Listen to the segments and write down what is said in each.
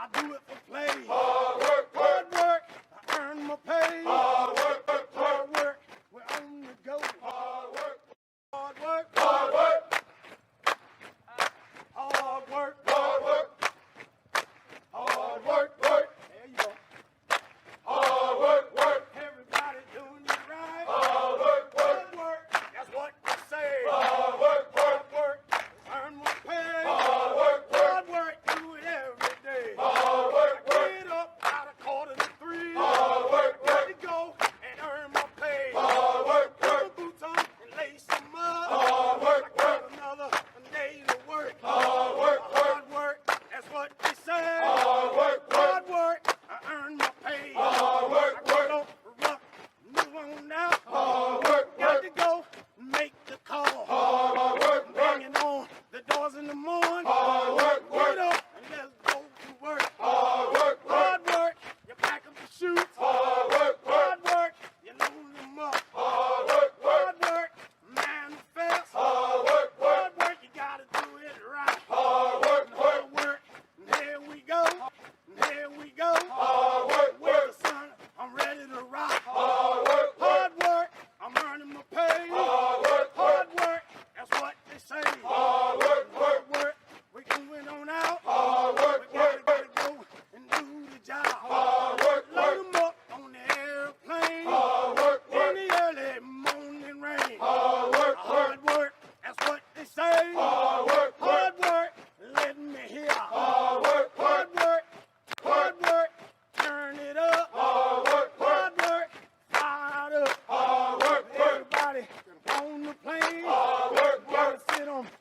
I do it for play. Hard work, hard work, I earn my pay. Hard work, hard work, we're on the go. Hard work, hard work, hard work, hard work, hard work, hard work, work. There you go. Hard work, work. Everybody doing it right. Hard work, work, work. That's what I say. Hard work, work, work. Earn my pay. Hard work, hard work. Do it every day. Hard work, work. Get up out of 2:45. Hard work, work. Ready to go and earn my pay. Hard work, work. Put my boots on and lace them up. Hard work, work. Another day to work. Hard work, hard work. That's what they say. Hard work, hard work. I earn my pay. Hard work, work. Move on now. Hard work, got to go make the call. Hard work, banging on the doors in the morning. Hard work, work. Get up and let's go to work. Hard work, hard work. You pack up the shoes. Hard work, hard work. You load them up. Hard work, hard work. Manifest. Hard work, hard work. You gotta do it right. Hard work, hard work. And here we go. And here we go. Hard work, with the sun, I'm ready to rock. Hard work, hard work. I'm earning my pay. Hard work, hard work. That's what they say. Hard work, hard work. We can win on out. Hard work, we gotta go and do the job. Hard work, load them up on the airplane. Hard work, in the early morning rain. Hard work, hard work. That's what they say. Hard work, hard work. Let me hear. Hard work, hard work. Hard work. Turn it up. Hard work, hard work. Fired up. Hard work, everybody on the plane. Hard work, work.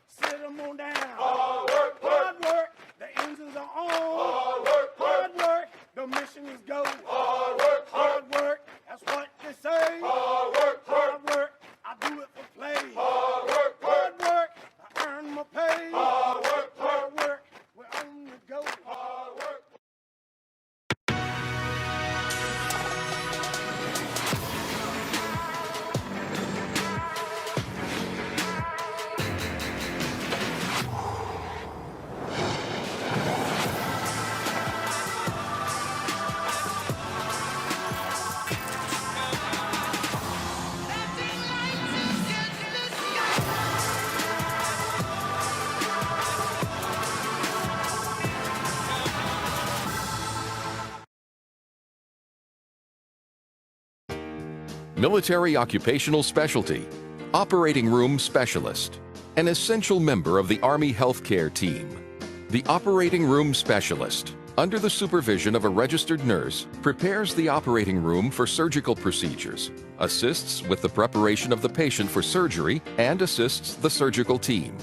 Sit them on down. Hard work, hard work. The engines are on. Hard work, hard work. The mission is go. Hard work, hard work. That's what they say. Hard work, hard work. I do it for play. Hard work, hard work. I earn my pay. Hard work, hard work. We're on the go. Hard work. Military Occupational Specialty, Operating Room Specialist, an essential member of the Army Healthcare Team. The Operating Room Specialist, under the supervision of a registered nurse, prepares the operating room for surgical procedures, assists with the preparation of the patient for surgery, and assists the surgical team.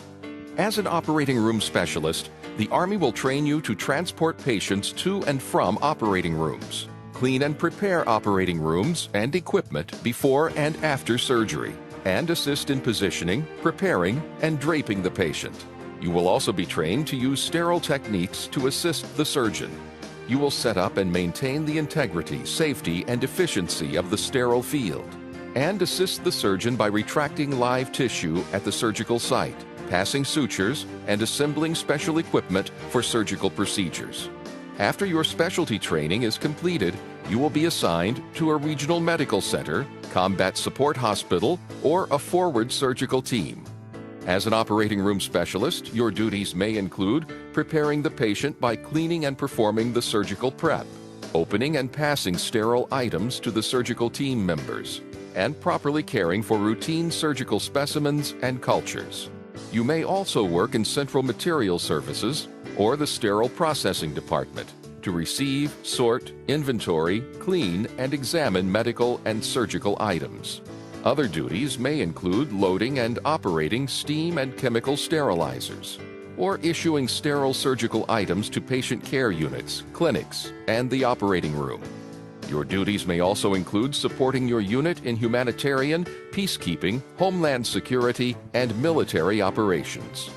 As an operating room specialist, the Army will train you to transport patients to and from operating rooms, clean and prepare operating rooms and equipment before and after surgery, and assist in positioning, preparing, and draping the patient. You will also be trained to use sterile techniques to assist the surgeon. You will set up and maintain the integrity, safety, and efficiency of the sterile field, and assist the surgeon by retracting live tissue at the surgical site, passing sutures, and assembling special equipment for surgical procedures. After your specialty training is completed, you will be assigned to a regional medical center, combat support hospital, or a forward surgical team. As an operating room specialist, your duties may include preparing the patient by cleaning and performing the surgical prep, opening and passing sterile items to the surgical team members, and properly caring for routine surgical specimens and cultures. You may also work in Central Material Services or the Sterile Processing Department to receive, sort, inventory, clean, and examine medical and surgical items. Other duties may include loading and operating steam and chemical sterilizers, or issuing sterile surgical items to patient care units, clinics, and the operating room. Your duties may also include supporting your unit in humanitarian, peacekeeping, homeland security, and military operations.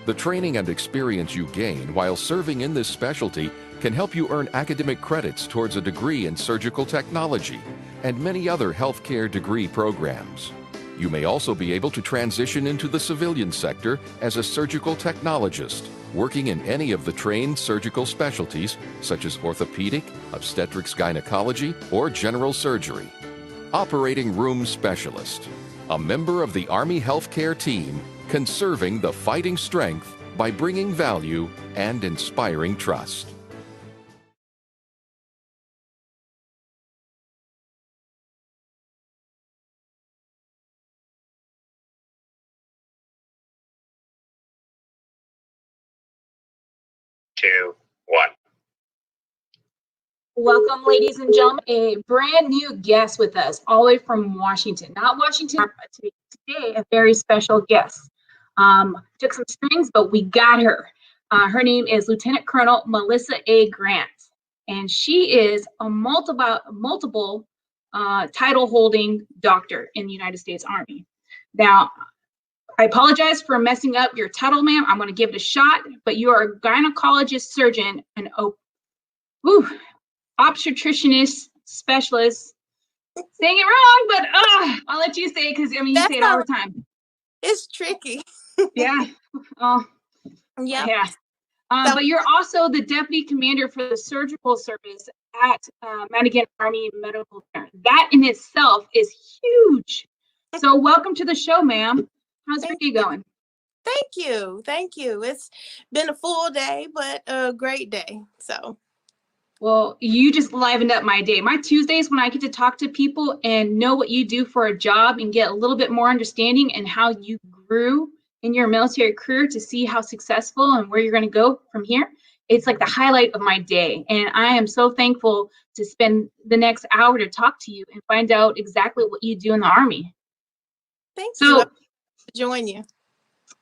The training and experience you gain while serving in this specialty can help you earn academic credits towards a degree in surgical technology and many other healthcare degree programs. You may also be able to transition into the civilian sector as a surgical technologist, working in any of the trained surgical specialties such as orthopedic, obstetrics gynecology, or general surgery. Operating Room Specialist, a member of the Army Healthcare Team, conserving the fighting strength by bringing value and inspiring trust. Two, one. Welcome, ladies and gentlemen, a brand new guest with us, all the way from Washington. Not Washington, but today, a very special guest. Took some strings, but we got her. Her name is Lieutenant Colonel Melissa A. Grant, and she is a multiple title-holding doctor in the United States Army. Now, I apologize for messing up your title, ma'am. I'm going to give it a shot, but you are a gynecologist surgeon, an obstetricianist specialist. Saying it wrong, but I'll let you say it because I mean you say it all the time. It's tricky. Yeah. Oh. Yep. Yeah. But you're also the deputy commander for the surgical service at Madigan Army Medical Center. That in itself is huge. So welcome to the show, ma'am. How's your day going? Thank you. Thank you. It's been a full day, but a great day. So. Well, you just livened up my day. My Tuesdays when I get to talk to people and know what you do for a job and get a little bit more understanding and how you grew in your military career to see how successful and where you're going to go from here. It's like the highlight of my day. And I am so thankful to spend the next hour to talk to you and find out exactly what you do in the Army. Thank you. I'll join you.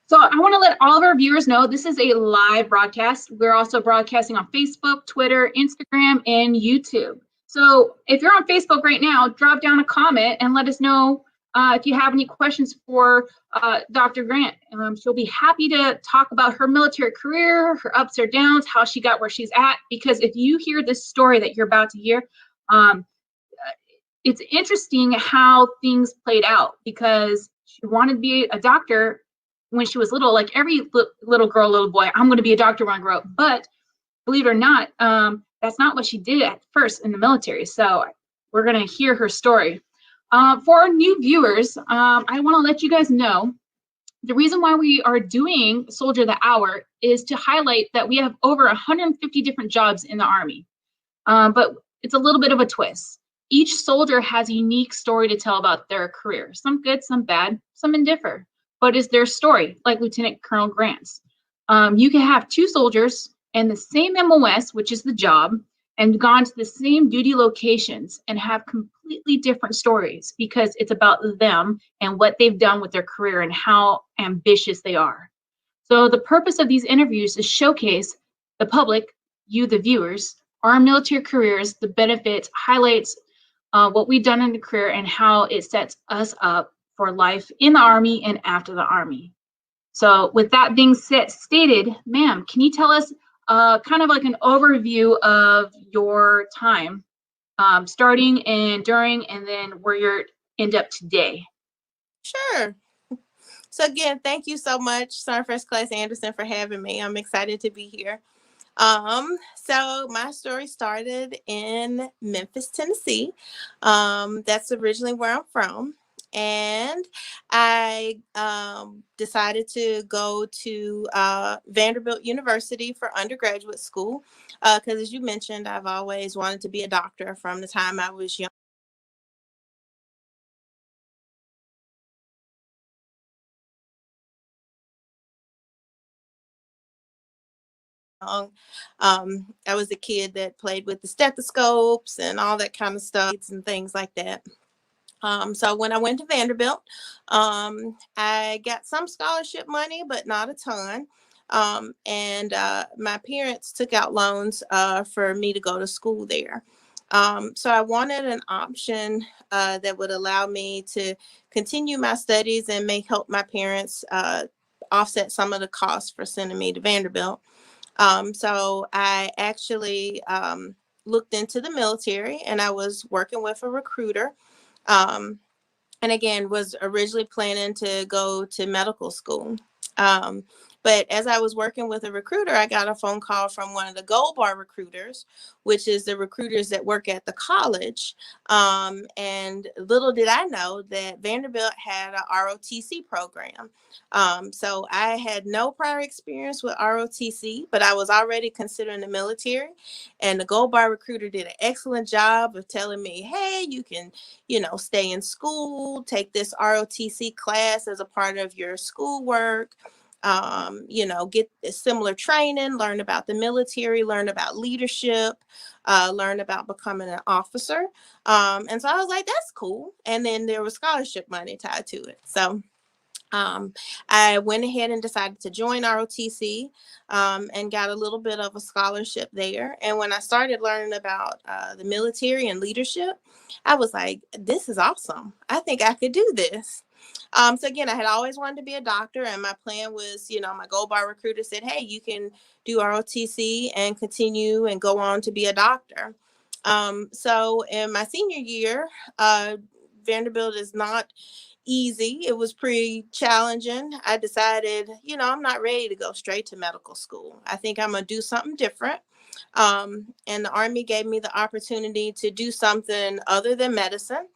So I want to let all of our viewers know this is a live broadcast. We're also broadcasting on Facebook, Twitter, Instagram, and YouTube. So if you're on Facebook right now, drop down a comment and let us know if you have any questions for Dr. Grant. She'll be happy to talk about her military career, her ups or downs, how she got where she's at. Because if you hear this story that you're about to hear, it's interesting how things played out because she wanted to be a doctor when she was little, like every little girl, little boy, I'm going to be a doctor when I grow up. But believe it or not, that's not what she did at first in the military. So we're going to hear her story. For our new viewers, I want to let you guys know the reason why we are doing Soldier of the Hour is to highlight that we have over 150 different jobs in the Army. But it's a little bit of a twist. Each soldier has a unique story to tell about their career. Some good, some bad, some indifferent. But is their story, like Lieutenant Colonel Grant's. You can have two soldiers and the same MOS, which is the job, and gone to the same duty locations and have completely different stories because it's about them and what they've done with their career and how ambitious they are. So the purpose of these interviews is showcase the public, you the viewers, our military careers, the benefits, highlights what we've done in the career and how it sets us up for life in the Army and after the Army. So with that being stated, ma'am, can you tell us kind of like an overview of your time, starting and during, and then where you're end up today? Sure. So again, thank you so much, Sergeant First Class Anderson, for having me. I'm excited to be here. So my story started in Memphis, Tennessee. That's originally where I'm from. And I decided to go to Vanderbilt University for undergraduate school because, as you mentioned, I've always wanted to be a doctor from the time I was young. I was a kid that played with the stethoscopes and all that kind of stuff and things like that. So when I went to Vanderbilt, I got some scholarship money, but not a ton. And my parents took out loans for me to go to school there. So I wanted an option that would allow me to continue my studies and may help my parents offset some of the costs for sending me to Vanderbilt. So I actually looked into the military, and I was working with a recruiter. And again, was originally planning to go to medical school. But as I was working with a recruiter, I got a phone call from one of the Gold Bar recruiters, which is the recruiters that work at the college. And little did I know that Vanderbilt had a ROTC program. So I had no prior experience with ROTC, but I was already considering the military. And the Gold Bar recruiter did an excellent job of telling me, hey, you can, stay in school, take this ROTC class as a part of your schoolwork. Get a similar training, learn about the military, learn about leadership, learn about becoming an officer. And so I was like, that's cool. And then there was scholarship money tied to it. So I went ahead and decided to join ROTC and got a little bit of a scholarship there. And when I started learning about the military and leadership, I was like, this is awesome. I think I could do this. So again, I had always wanted to be a doctor, and my plan was, my Gold Bar recruiter said, hey, you can do ROTC and continue and go on to be a doctor. So in my senior year, Vanderbilt is not easy. It was pretty challenging. I decided, I'm not ready to go straight to medical school. I think I'm going to do something different. And the Army gave me the opportunity to do something other than medicine.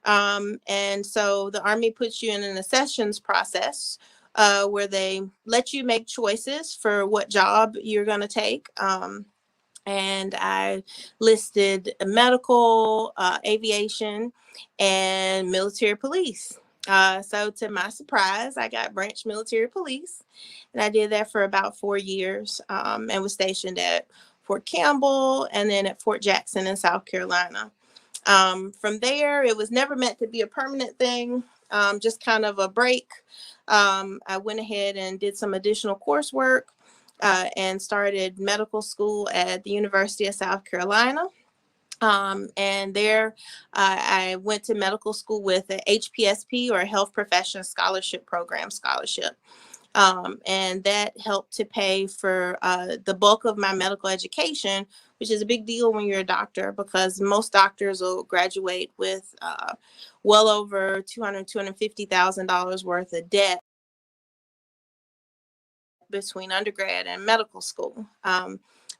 And so the Army puts you in an accessions process where they let you make choices for what job you're going to take. And I listed medical, aviation, and military police. So to my surprise, I got branch military police, and I did that for about 4 years and was stationed at Fort Campbell and then at Fort Jackson in South Carolina. From there, it was never meant to be a permanent thing, just kind of a break. I went ahead and did some additional coursework and started medical school at the University of South Carolina. And there I went to medical school with a HPSP, or a Health Profession Scholarship Program scholarship. And that helped to pay for the bulk of my medical education, which is a big deal when you're a doctor, because most doctors will graduate with well over $250,000 worth of debt between undergrad and medical school.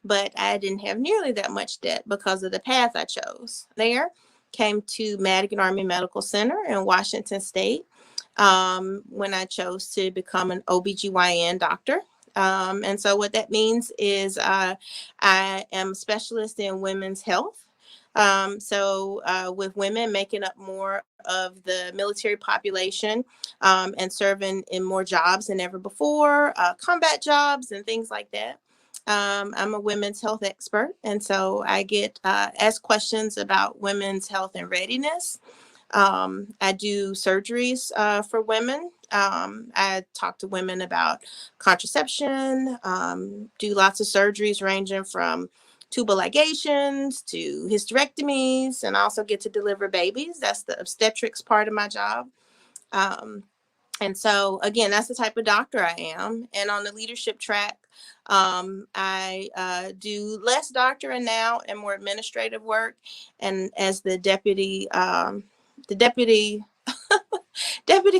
But I didn't have nearly that much debt because of the path I chose. There, came to Madigan Army Medical Center in Washington State when I chose to become an OBGYN doctor. And so what that means is I am a specialist in women's health. So with women making up more of the military population and serving in more jobs than ever before, combat jobs and things like that. I'm a women's health expert, and so I get asked questions about women's health and readiness. I do surgeries for women. I talk to women about contraception, do lots of surgeries ranging from tubal ligations to hysterectomies, and I also get to deliver babies. That's the obstetrics part of my job. And so, again, that's the type of doctor I am. And on the leadership track, I do less doctoring now and more administrative work. And as the deputy deputy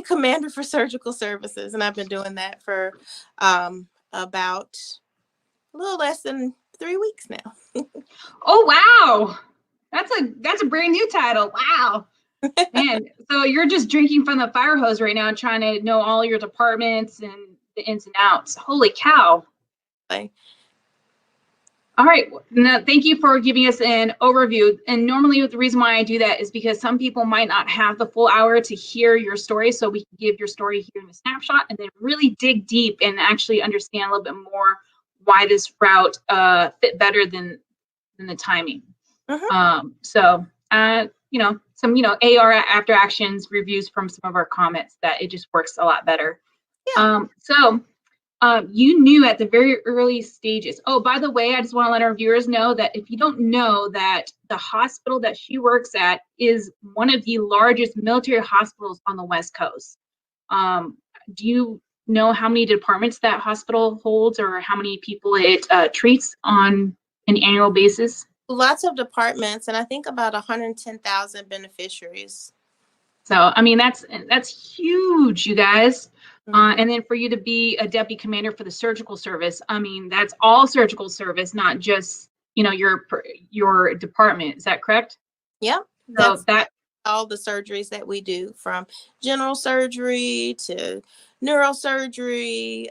commander for surgical services, and I've been doing that for about a little less than 3 weeks now. Oh, wow. That's a brand new title. Wow. Man, so you're just drinking from the fire hose right now and trying to know all your departments and the ins and outs. Holy cow. Bye. All right. Now, thank you for giving us an overview. And normally the reason why I do that is because some people might not have the full hour to hear your story. So we can give your story here in a snapshot and then really dig deep and actually understand a little bit more why this route fit better than the timing. So some, AR after actions reviews from some of our comments that it just works a lot better. Yeah. You knew at the very early stages. Oh, by the way, I just want to let our viewers know that if you don't know that the hospital that she works at is one of the largest military hospitals on the West Coast. Do you know how many departments that hospital holds or how many people it treats on an annual basis? Lots of departments, and I think about 110,000 beneficiaries. So, I mean, that's huge, you guys. And then for you to be a deputy commander for the surgical service, I mean, that's all surgical service, not just, you know, your department. Is that correct? Yep. So That's that, all the surgeries that we do, from general surgery to neurosurgery,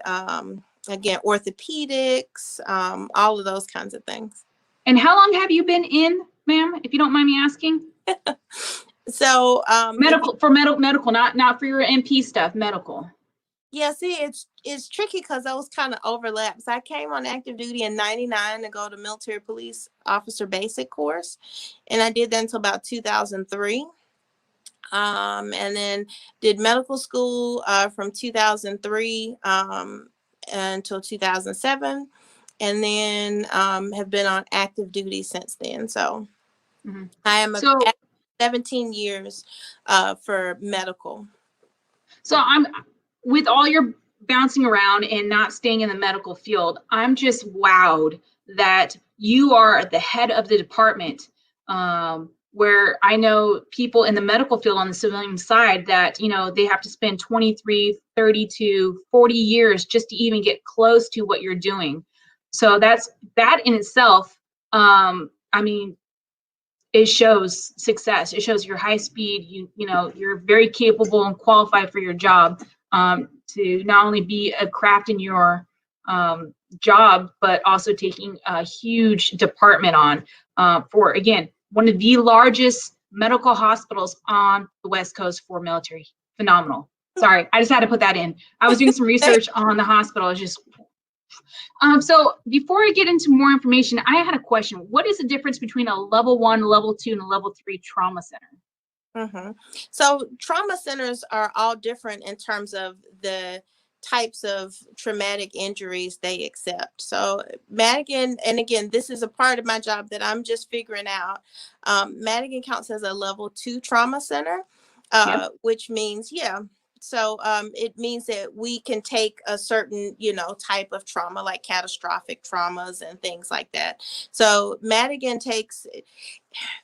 again, orthopedics, all of those kinds of things. and how long have you been in, ma'am, if you don't mind me asking? So, medical, not for your MP stuff, medical. yeah, see, it's tricky because those kind of overlaps. I came on active duty in '99 to go to military police officer basic course, and I did that until about 2003. And then did medical school from 2003 until 2007, and then have been on active duty since then. So I am So 17 years for medical. So I'm, with all your bouncing around and not staying in the medical field, I'm just wowed that you are the head of the department, where I know people in the medical field on the civilian side that, you know, they have to spend 23, 30 to 40 years just to even get close to what you're doing. So that in itself, I mean, it shows success. It shows you're high speed. You know, you're very capable and qualified for your job, to not only be a craft in your job, but also taking a huge department on for, again, one of the largest medical hospitals on the West Coast for military. Phenomenal. Sorry, I just had to put that in. I was doing some research on the hospital. It's just so before I get into more information, I had a question. What is the difference between a level 1, level 2, and a level 3 trauma center? So trauma centers are all different in terms of the types of traumatic injuries they accept. So Madigan, and again, this is a part of my job that I'm just figuring out. Madigan counts as a level 2 trauma center, which means, so it means that we can take a certain, you know, type of trauma, like catastrophic traumas and things like that. So Madigan takes,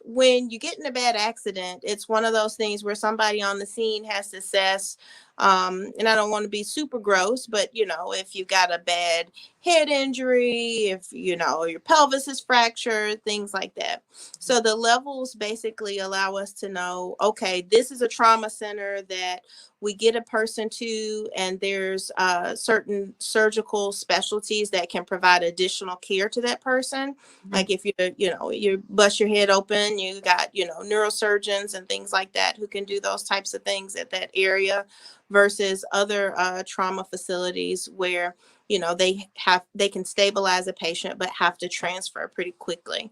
when you get in a bad accident, it's one of those things where somebody on the scene has to assess, and I don't want to be super gross, but, you know, if you got a bad head injury, if, you know, your pelvis is fractured, things like that. So the levels basically allow us to know, okay, this is a trauma center that we get a person to, and there's certain surgical specialties that can provide additional care to that person. Like if you bust your head open, you got, you know, neurosurgeons and things like that who can do those types of things at that area, versus other trauma facilities where, you know, they can stabilize a patient but have to transfer pretty quickly.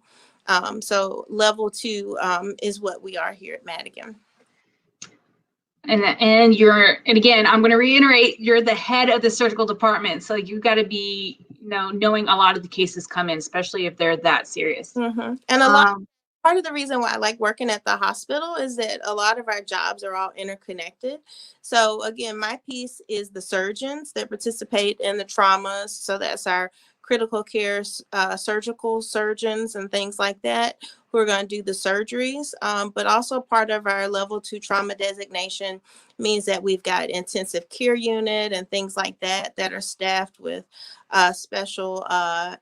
So level 2 is what we are here at Madigan. And again, I'm going to reiterate, you're the head of the surgical department, so you got to be, you know, knowing a lot of the cases come in, especially if they're that serious. And part of the reason why I like working at the hospital is that a lot of our jobs are all interconnected. So again, my piece is the surgeons that participate in the traumas. So that's our critical care surgical surgeons and things like that who are going to do the surgeries. But also part of our level 2 trauma designation means that we've got intensive care unit and things like that that are staffed with special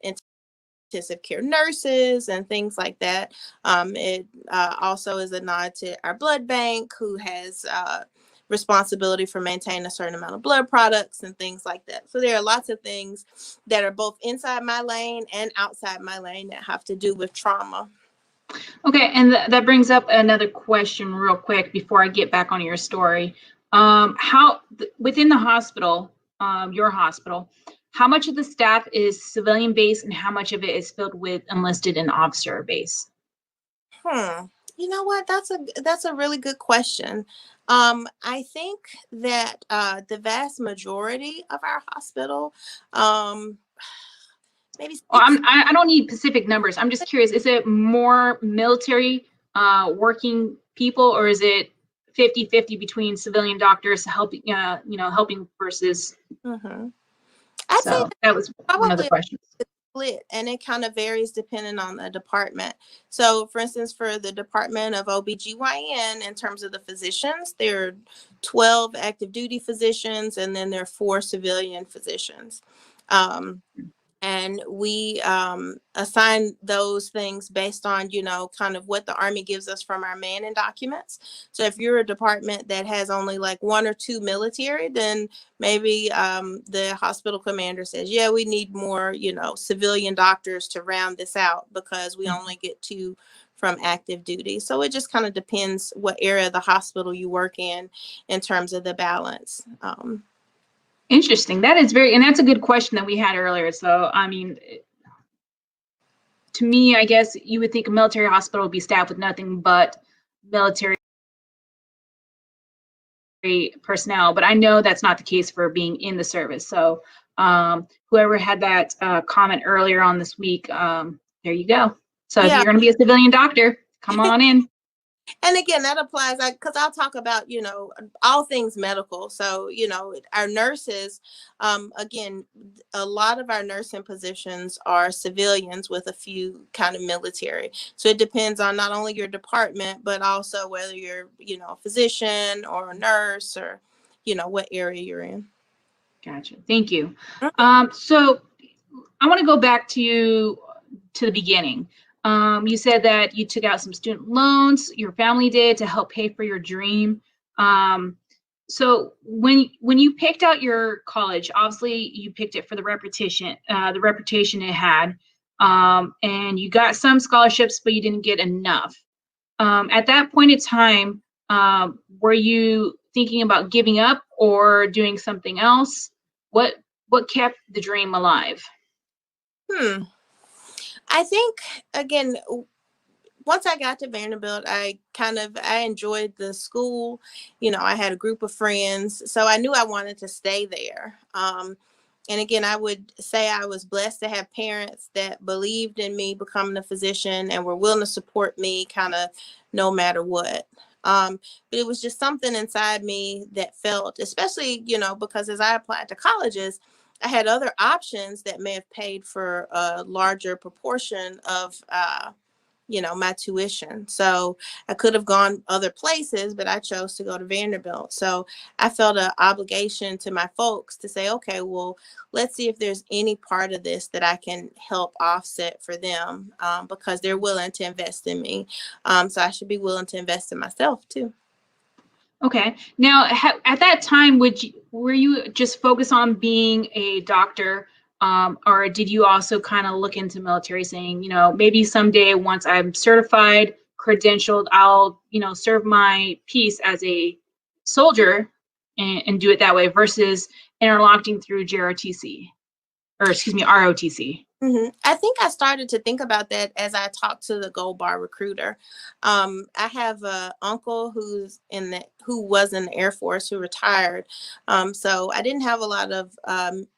intensive care nurses and things like that. It also is a nod to our blood bank, who has responsibility for maintaining a certain amount of blood products and things like that. So there are lots of things that are both inside my lane and outside my lane that have to do with trauma. Okay, and that brings up another question real quick before I get back on your story. How within the hospital, your hospital, how much of the staff is civilian based and how much of it is filled with enlisted and officer base? You know what? That's a really good question. I think that the vast majority of our hospital, maybe. Well, I don't need specific numbers. I'm just curious. Is it more military working people, or is it 50-50 between civilian doctors helping, helping versus? I'd say that was one of the questions. split, and it kind of varies depending on the department. So for instance, for the Department of OBGYN, in terms of the physicians, there are 12 active duty physicians, and then there are 4 civilian physicians. And we assign those things based on, kind of what the Army gives us from our Manning documents. So if you're a department that has only like 1 or 2 military, then maybe the hospital commander says, yeah, we need more, civilian doctors to round this out because we only get 2 from active duty. So it just kind of depends what area of the hospital you work in terms of the balance. Interesting. That is and that's a good question that we had earlier. So, I mean, to me, I guess you would think a military hospital would be staffed with nothing but military personnel, but I know that's not the case for being in the service. So, whoever had that comment earlier on this week, there you go. So if you're going to be a civilian doctor, come on in. And again, that applies, because I'll talk about, all things medical. So, our nurses, again, a lot of our nursing positions are civilians with a few kind of military. So it depends on not only your department, but also whether you're, a physician or a nurse or, what area you're in. Gotcha. Thank you. So I want to go back to the beginning. You said that you took out some student loans, your family did, to help pay for your dream. So when you picked out your college, obviously you picked it for the reputation it had, and you got some scholarships, but you didn't get enough. At that point in time, were you thinking about giving up or doing something else? What kept the dream alive? I think, again, once I got to Vanderbilt, I enjoyed the school. I had a group of friends, so I knew I wanted to stay there. And again, I would say I was blessed to have parents that believed in me becoming a physician and were willing to support me kind of no matter what. But it was just something inside me that felt, especially, because as I applied to colleges, I had other options that may have paid for a larger proportion of, my tuition. So I could have gone other places, but I chose to go to Vanderbilt. So I felt an obligation to my folks to say, okay, well, let's see if there's any part of this that I can help offset for them, because they're willing to invest in me. So I should be willing to invest in myself too. Okay. Now, at that time, were you just focused on being a doctor, or did you also kind of look into military, saying, maybe someday once I'm certified, credentialed, I'll, serve my piece as a soldier and do it that way versus interlocking through ROTC? Mm-hmm. I think I started to think about that as I talked to the Gold Bar recruiter. I have an uncle who was in the Air Force, who retired. So I didn't have a lot of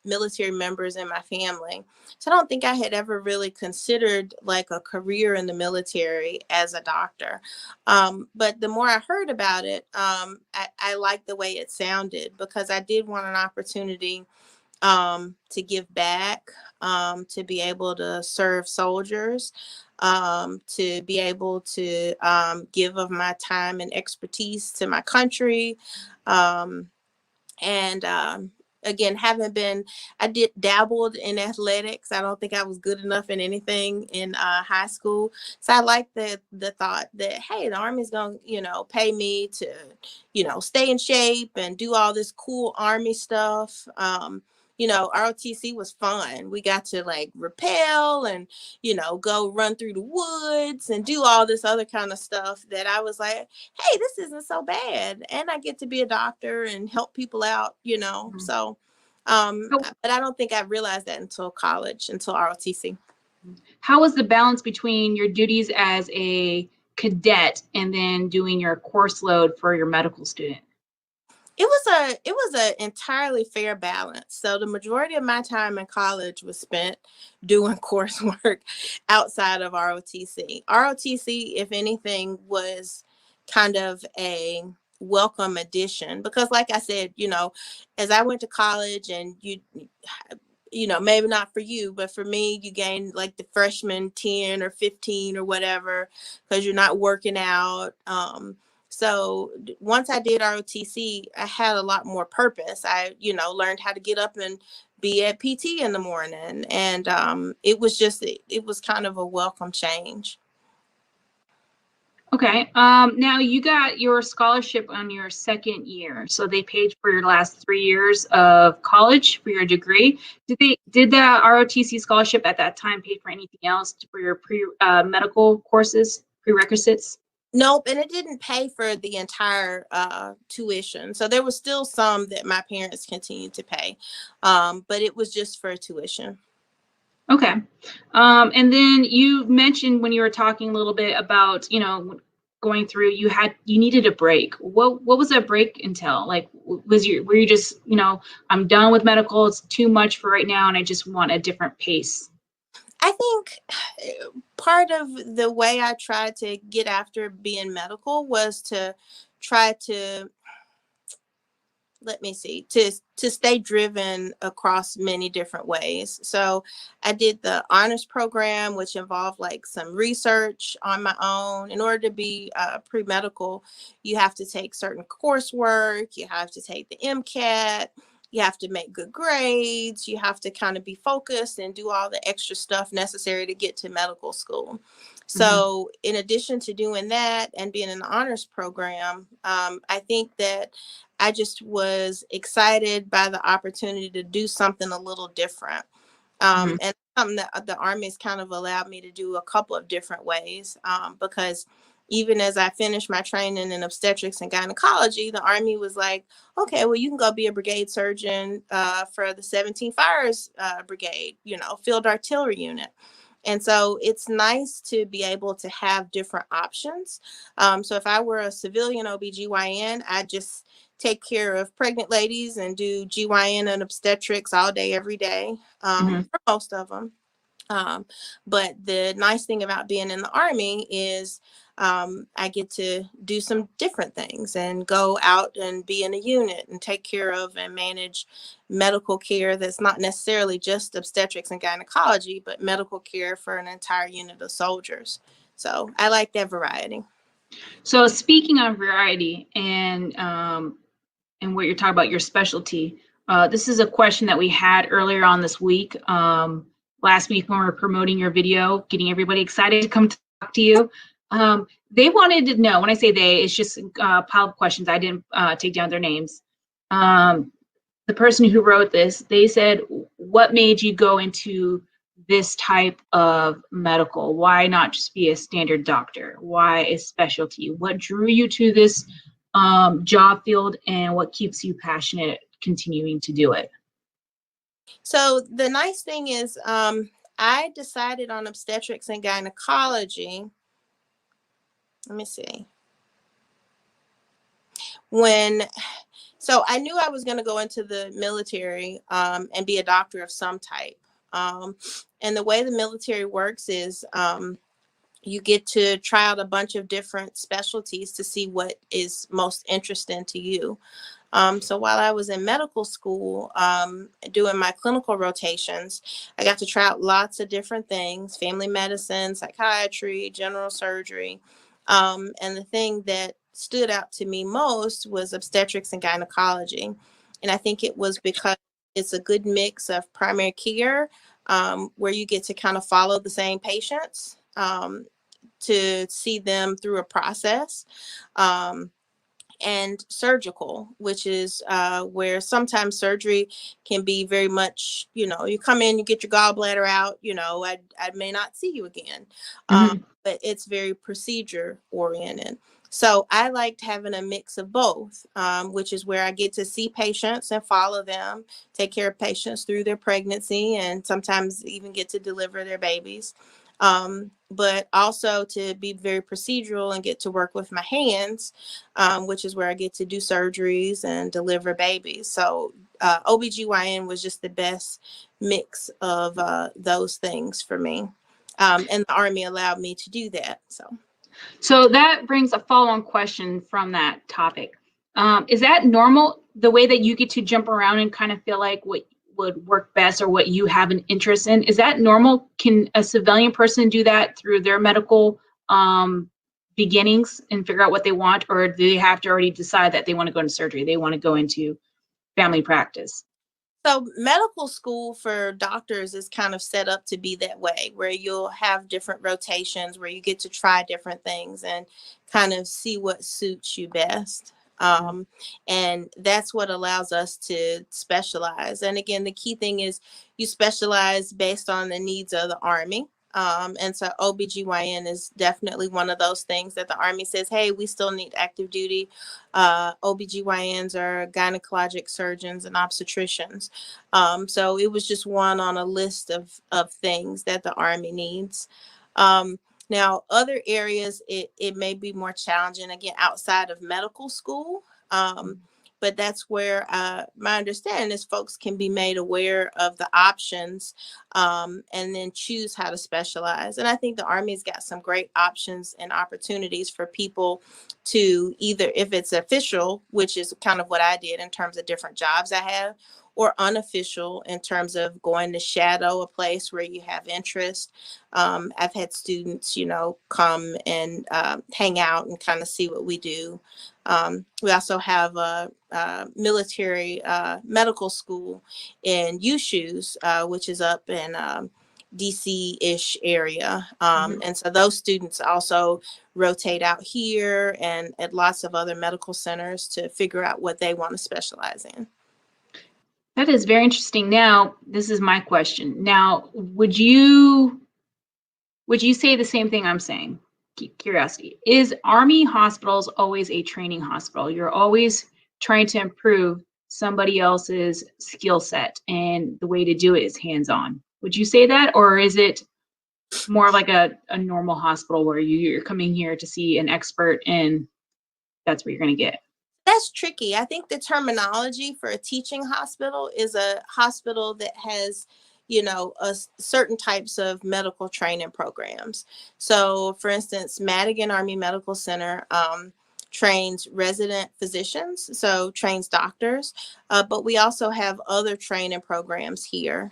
military members in my family. So I don't think I had ever really considered like a career in the military as a doctor. But the more I heard about it, I liked the way it sounded, because I did want an opportunity to give back, to be able to serve soldiers, to be able to give of my time and expertise to my country. Again, I did dabbled in athletics. I don't think I was good enough in anything in high school. So I like the thought that, hey, the Army's going to, pay me to, stay in shape and do all this cool Army stuff. ROTC was fun. We got to like rappel and, go run through the woods and do all this other kind of stuff that I was like, hey, this isn't so bad. And I get to be a doctor and help people out, Mm-hmm. So, but I don't think I realized that until college, until ROTC. How was the balance between your duties as a cadet and then doing your course load for your medical student? It was a entirely fair balance. So the majority of my time in college was spent doing coursework outside of ROTC. ROTC, if anything, was kind of a welcome addition, because like I said, as I went to college and you know, maybe not for you, but for me, you gain like the freshman 10 or 15 or whatever, because you're not working out. So once I did ROTC, I had a lot more purpose. I, you know, learned how to get up and be at PT in the morning. And it was just, it was kind of a welcome change. Okay. Now you got your scholarship on your second year, so they paid for your last 3 years of college for your degree. Did the ROTC scholarship at that time pay for anything else for your medical courses, prerequisites? Nope, and it didn't pay for the entire tuition. So there was still some that my parents continued to pay, but it was just for tuition. Okay. And then you mentioned when you were talking a little bit about, you know, going through, you needed a break. What was that break entail? Like, were you just, you know, I'm done with medical, it's too much for right now, and I just want a different pace? I think part of the way I tried to get after being medical was to try to, let me see, to stay driven across many different ways. So I did the honors program, which involved like some research on my own. In order to be pre-medical, you have to take certain coursework, you have to take the MCAT, you have to make good grades, you have to kind of be focused and do all the extra stuff necessary to get to medical school. So in addition to doing that and being in the honors program, I think that I just was excited by the opportunity to do something a little different. And something that the Army has kind of allowed me to do a couple of different ways, because even as I finished my training in obstetrics and gynecology, the Army was like, okay, well, you can go be a brigade surgeon for the 17th Fires Brigade, you know, field artillery unit. And so it's nice to be able to have different options. So if I were a civilian OBGYN, I'd just take care of pregnant ladies and do GYN and obstetrics all day, every day, for most of them. But the nice thing about being in the Army is I get to do some different things and go out and be in a unit and take care of and manage medical care that's not necessarily just obstetrics and gynecology, but medical care for an entire unit of soldiers. So I like that variety. So speaking of variety and what you're talking about, your specialty, this is a question that we had earlier on this week. Last week when we were promoting your video, getting everybody excited to come talk to you. They wanted to know, when I say they, it's just a pile of questions. I didn't take down their names. The person who wrote this, they said, what made you go into this type of medical? Why not just be a standard doctor? Why a specialty? What drew you to this job field, and what keeps you passionate continuing to do it? So the nice thing is I decided on obstetrics and gynecology. Let me see. So I knew I was going to go into the military and be a doctor of some type. And the way the military works is you get to try out a bunch of different specialties to see what is most interesting to you. So while I was in medical school, doing my clinical rotations, I got to try out lots of different things: family medicine, psychiatry, general surgery. And the thing that stood out to me most was obstetrics and gynecology. And I think it was because it's a good mix of primary care, where you get to kind of follow the same patients to see them through a process. And surgical, which is where sometimes surgery can be very much, you know, you come in, you get your gallbladder out, you know, I may not see you again, but it's very procedure oriented. So I liked having a mix of both, which is where I get to see patients and follow them, take care of patients through their pregnancy, and sometimes even get to deliver their babies. But also to be very procedural and get to work with my hands, which is where I get to do surgeries and deliver babies. So OBGYN was just the best mix of those things for me. And the Army allowed me to do that. So that brings a follow-on question from that topic. Is that normal, the way that you get to jump around and kind of feel like would work best or what you have an interest in. Is that normal? Can a civilian person do that through their medical beginnings and figure out what they want, or do they have to already decide that they want to go into surgery? They want to go into family practice? So medical school for doctors is kind of set up to be that way, where you'll have different rotations where you get to try different things and kind of see what suits you best. And that's what allows us to specialize. And again, the key thing is you specialize based on the needs of the Army. And so OBGYN is definitely one of those things that the Army says, hey, we still need active duty. OBGYNs are gynecologic surgeons and obstetricians. So it was just one on a list of things that the Army needs. Now, other areas, it may be more challenging, again, outside of medical school. But that's where my understanding is folks can be made aware of the options and then choose how to specialize. And I think the Army's got some great options and opportunities for people to either, if it's official, which is kind of what I did in terms of different jobs I have, or unofficial in terms of going to shadow a place where you have interest. I've had students, come and hang out and kind of see what we do. We also have a military medical school in U-Shoes, which is up in DC-ish area. And so those students also rotate out here and at lots of other medical centers to figure out what they want to specialize in. That is very interesting. Now, this is my question. Now, would you say the same thing I'm saying? Curiosity. Is Army hospitals always a training hospital? You're always trying to improve somebody else's skill set, and the way to do it is hands-on. Would you say that, or is it more like a normal hospital where you're coming here to see an expert and that's what you're going to get? That's tricky. I think the terminology for a teaching hospital is a hospital that has, certain types of medical training programs. So, for instance, Madigan Army Medical Center trains resident physicians, so trains doctors, but we also have other training programs here.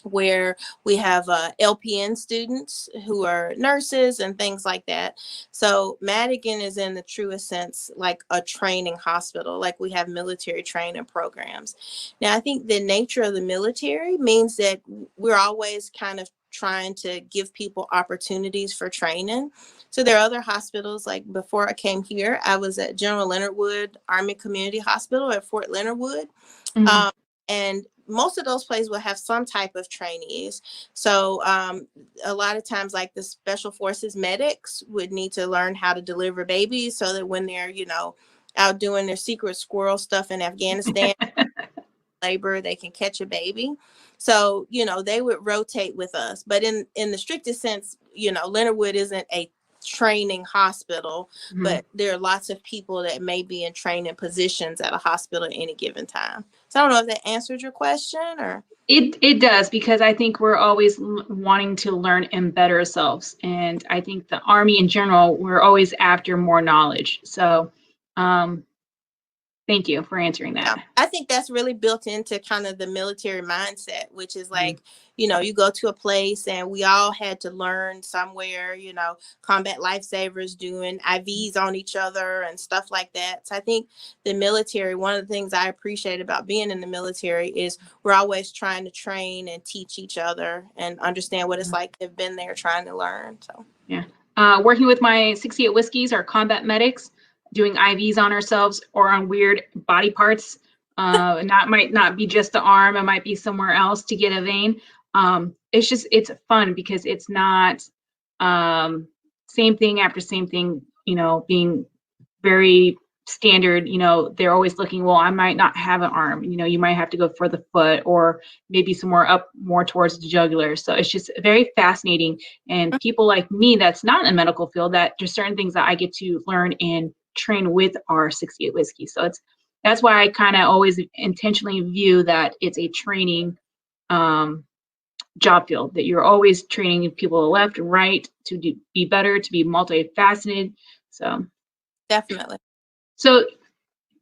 Where we have LPN students who are nurses and things like that. So Madigan is in the truest sense like a training hospital, like we have military training programs. Now, I think the nature of the military means that we're always kind of trying to give people opportunities for training. So there are other hospitals, like before I came here, I was at General Leonard Wood Army Community Hospital at Fort Leonard Wood. And most of those places will have some type of trainees. So a lot of times, like the Special Forces medics would need to learn how to deliver babies so that when they're, out doing their secret squirrel stuff in Afghanistan, labor, they can catch a baby. So, they would rotate with us. But in the strictest sense, Leonard Wood isn't a training hospital, but there are lots of people that may be in training positions at a hospital at any given time. So I don't know if that answered your question or. It does, because I think we're always wanting to learn and better ourselves. And I think the Army in general, we're always after more knowledge. So thank you for answering that. I think that's really built into kind of the military mindset, which is like, you go to a place and we all had to learn somewhere, combat lifesavers doing IVs on each other and stuff like that. So I think the military, one of the things I appreciate about being in the military is we're always trying to train and teach each other and understand what it's like they've been there trying to learn. So yeah, working with my 68 Whiskeys, our combat medics, doing IVs on ourselves or on weird body parts. Might not be just the arm, it might be somewhere else to get a vein. It's fun because it's not same thing after same thing, being very standard. They're always looking, well, I might not have an arm, you might have to go for the foot or maybe somewhere up more towards the jugular. So it's just very fascinating. And people like me that's not in the medical field, that there's certain things that I get to learn and train with our 68 Whiskey. So that's why I kind of always intentionally view that it's a training job field, that you're always training people left and right to be better, to be multifaceted. So definitely. So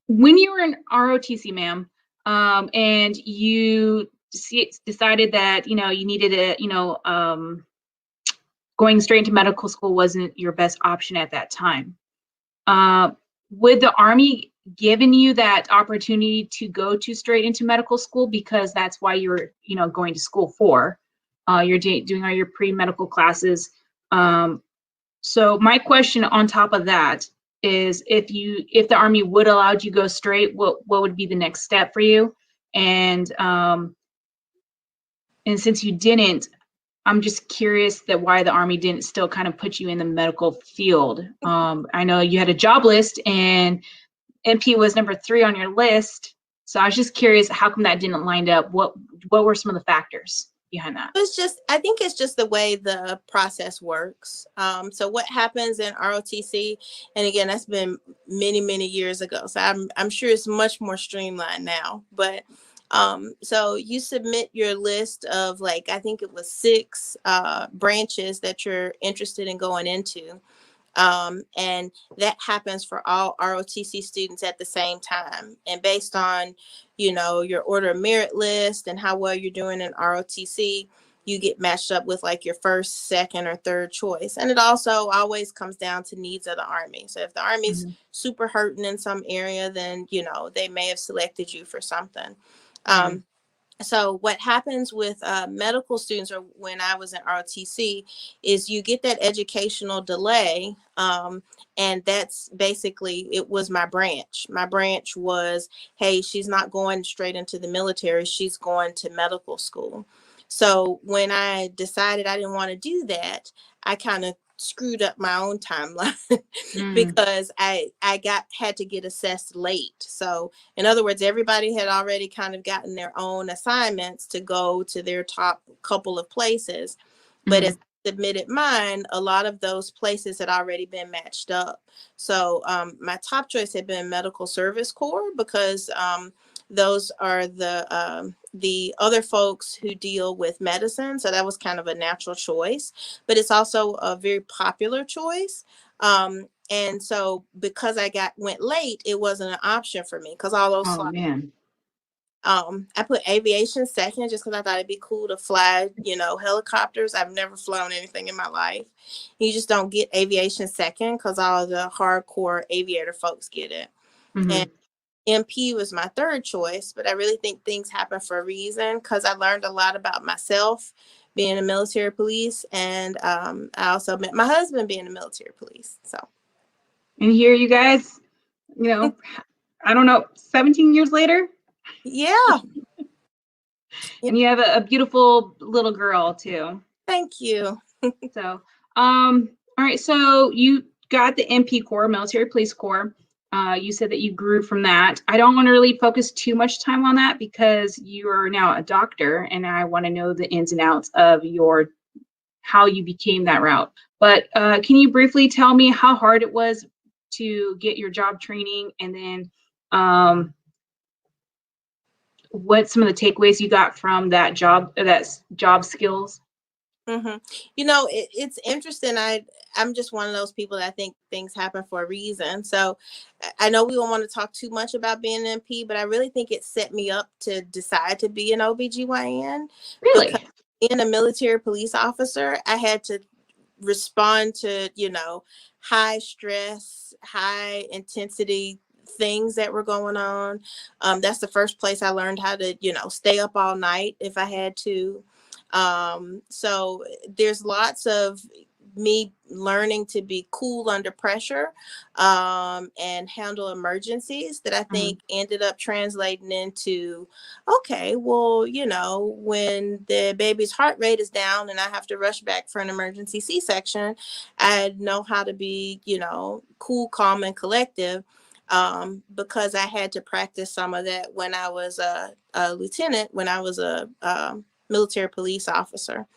when you were in ROTC, ma'am, and you decided that, you needed going straight into medical school wasn't your best option at that time. Would the Army given you that opportunity to go to straight into medical school, because that's why you're, going to school for? You're doing all your pre-medical classes. So my question on top of that is, if the Army would allow you to go straight, what would be the next step for you? And since you didn't, I'm just curious that why the Army didn't still kind of put you in the medical field. I know you had a job list and MP was number 3 on your list. So I was just curious, how come that didn't line up? What were some of the factors behind that? I think it's just the way the process works. So what happens in ROTC, and again, that's been many, many years ago. So I'm sure it's much more streamlined now, but so you submit your list of, like, I think it was 6 branches that you're interested in going into. And that happens for all ROTC students at the same time. And based on, your order of merit list and how well you're doing in ROTC, you get matched up with like your first, second, or third choice. And it also always comes down to needs of the Army. So if the Army's super hurting in some area, then, they may have selected you for something. So what happens with medical students, or when I was in ROTC, is you get that educational delay. And that's basically, it was my branch. My branch was, hey, she's not going straight into the military. She's going to medical school. So when I decided I didn't want to do that, I kind of screwed up my own timeline because I had to get assessed late. So in other words, everybody had already kind of gotten their own assignments to go to their top couple of places. But as I submitted mine, a lot of those places had already been matched up. So my top choice had been Medical Service Corps, because those are the other folks who deal with medicine. So that was kind of a natural choice, but it's also a very popular choice. And so because I went late, it wasn't an option for me, because all those slots. Man. I put aviation second just because I thought it'd be cool to fly, helicopters. I've never flown anything in my life. You just don't get aviation second because all the hardcore aviator folks get it. And MP was my third choice, but I really think things happen for a reason, because I learned a lot about myself being a military police, and I also met my husband being a military police. So, and here you guys, I don't know, 17 years later. Yeah. And you have a beautiful little girl too. Thank you. So, all right. So you got the MP Corps, Military Police Corps. You said that you grew from that. I don't want to really focus too much time on that, because you are now a doctor, and I want to know the ins and outs of how you became that route. But can you briefly tell me how hard it was to get your job training, and then what some of the takeaways you got from that job skills? It's interesting. I'm just one of those people that I think things happen for a reason. So I know we don't want to talk too much about being an MP, but I really think it set me up to decide to be an OBGYN. Really? Because being a military police officer, I had to respond to, high stress, high intensity things that were going on. That's the first place I learned how to, stay up all night if I had to. So there's lots of me learning to be cool under pressure, and handle emergencies that I think ended up translating into, okay, well, when the baby's heart rate is down and I have to rush back for an emergency C-section, I know how to be, cool, calm, and collective, because I had to practice some of that when I was a lieutenant, when I was a military police officer.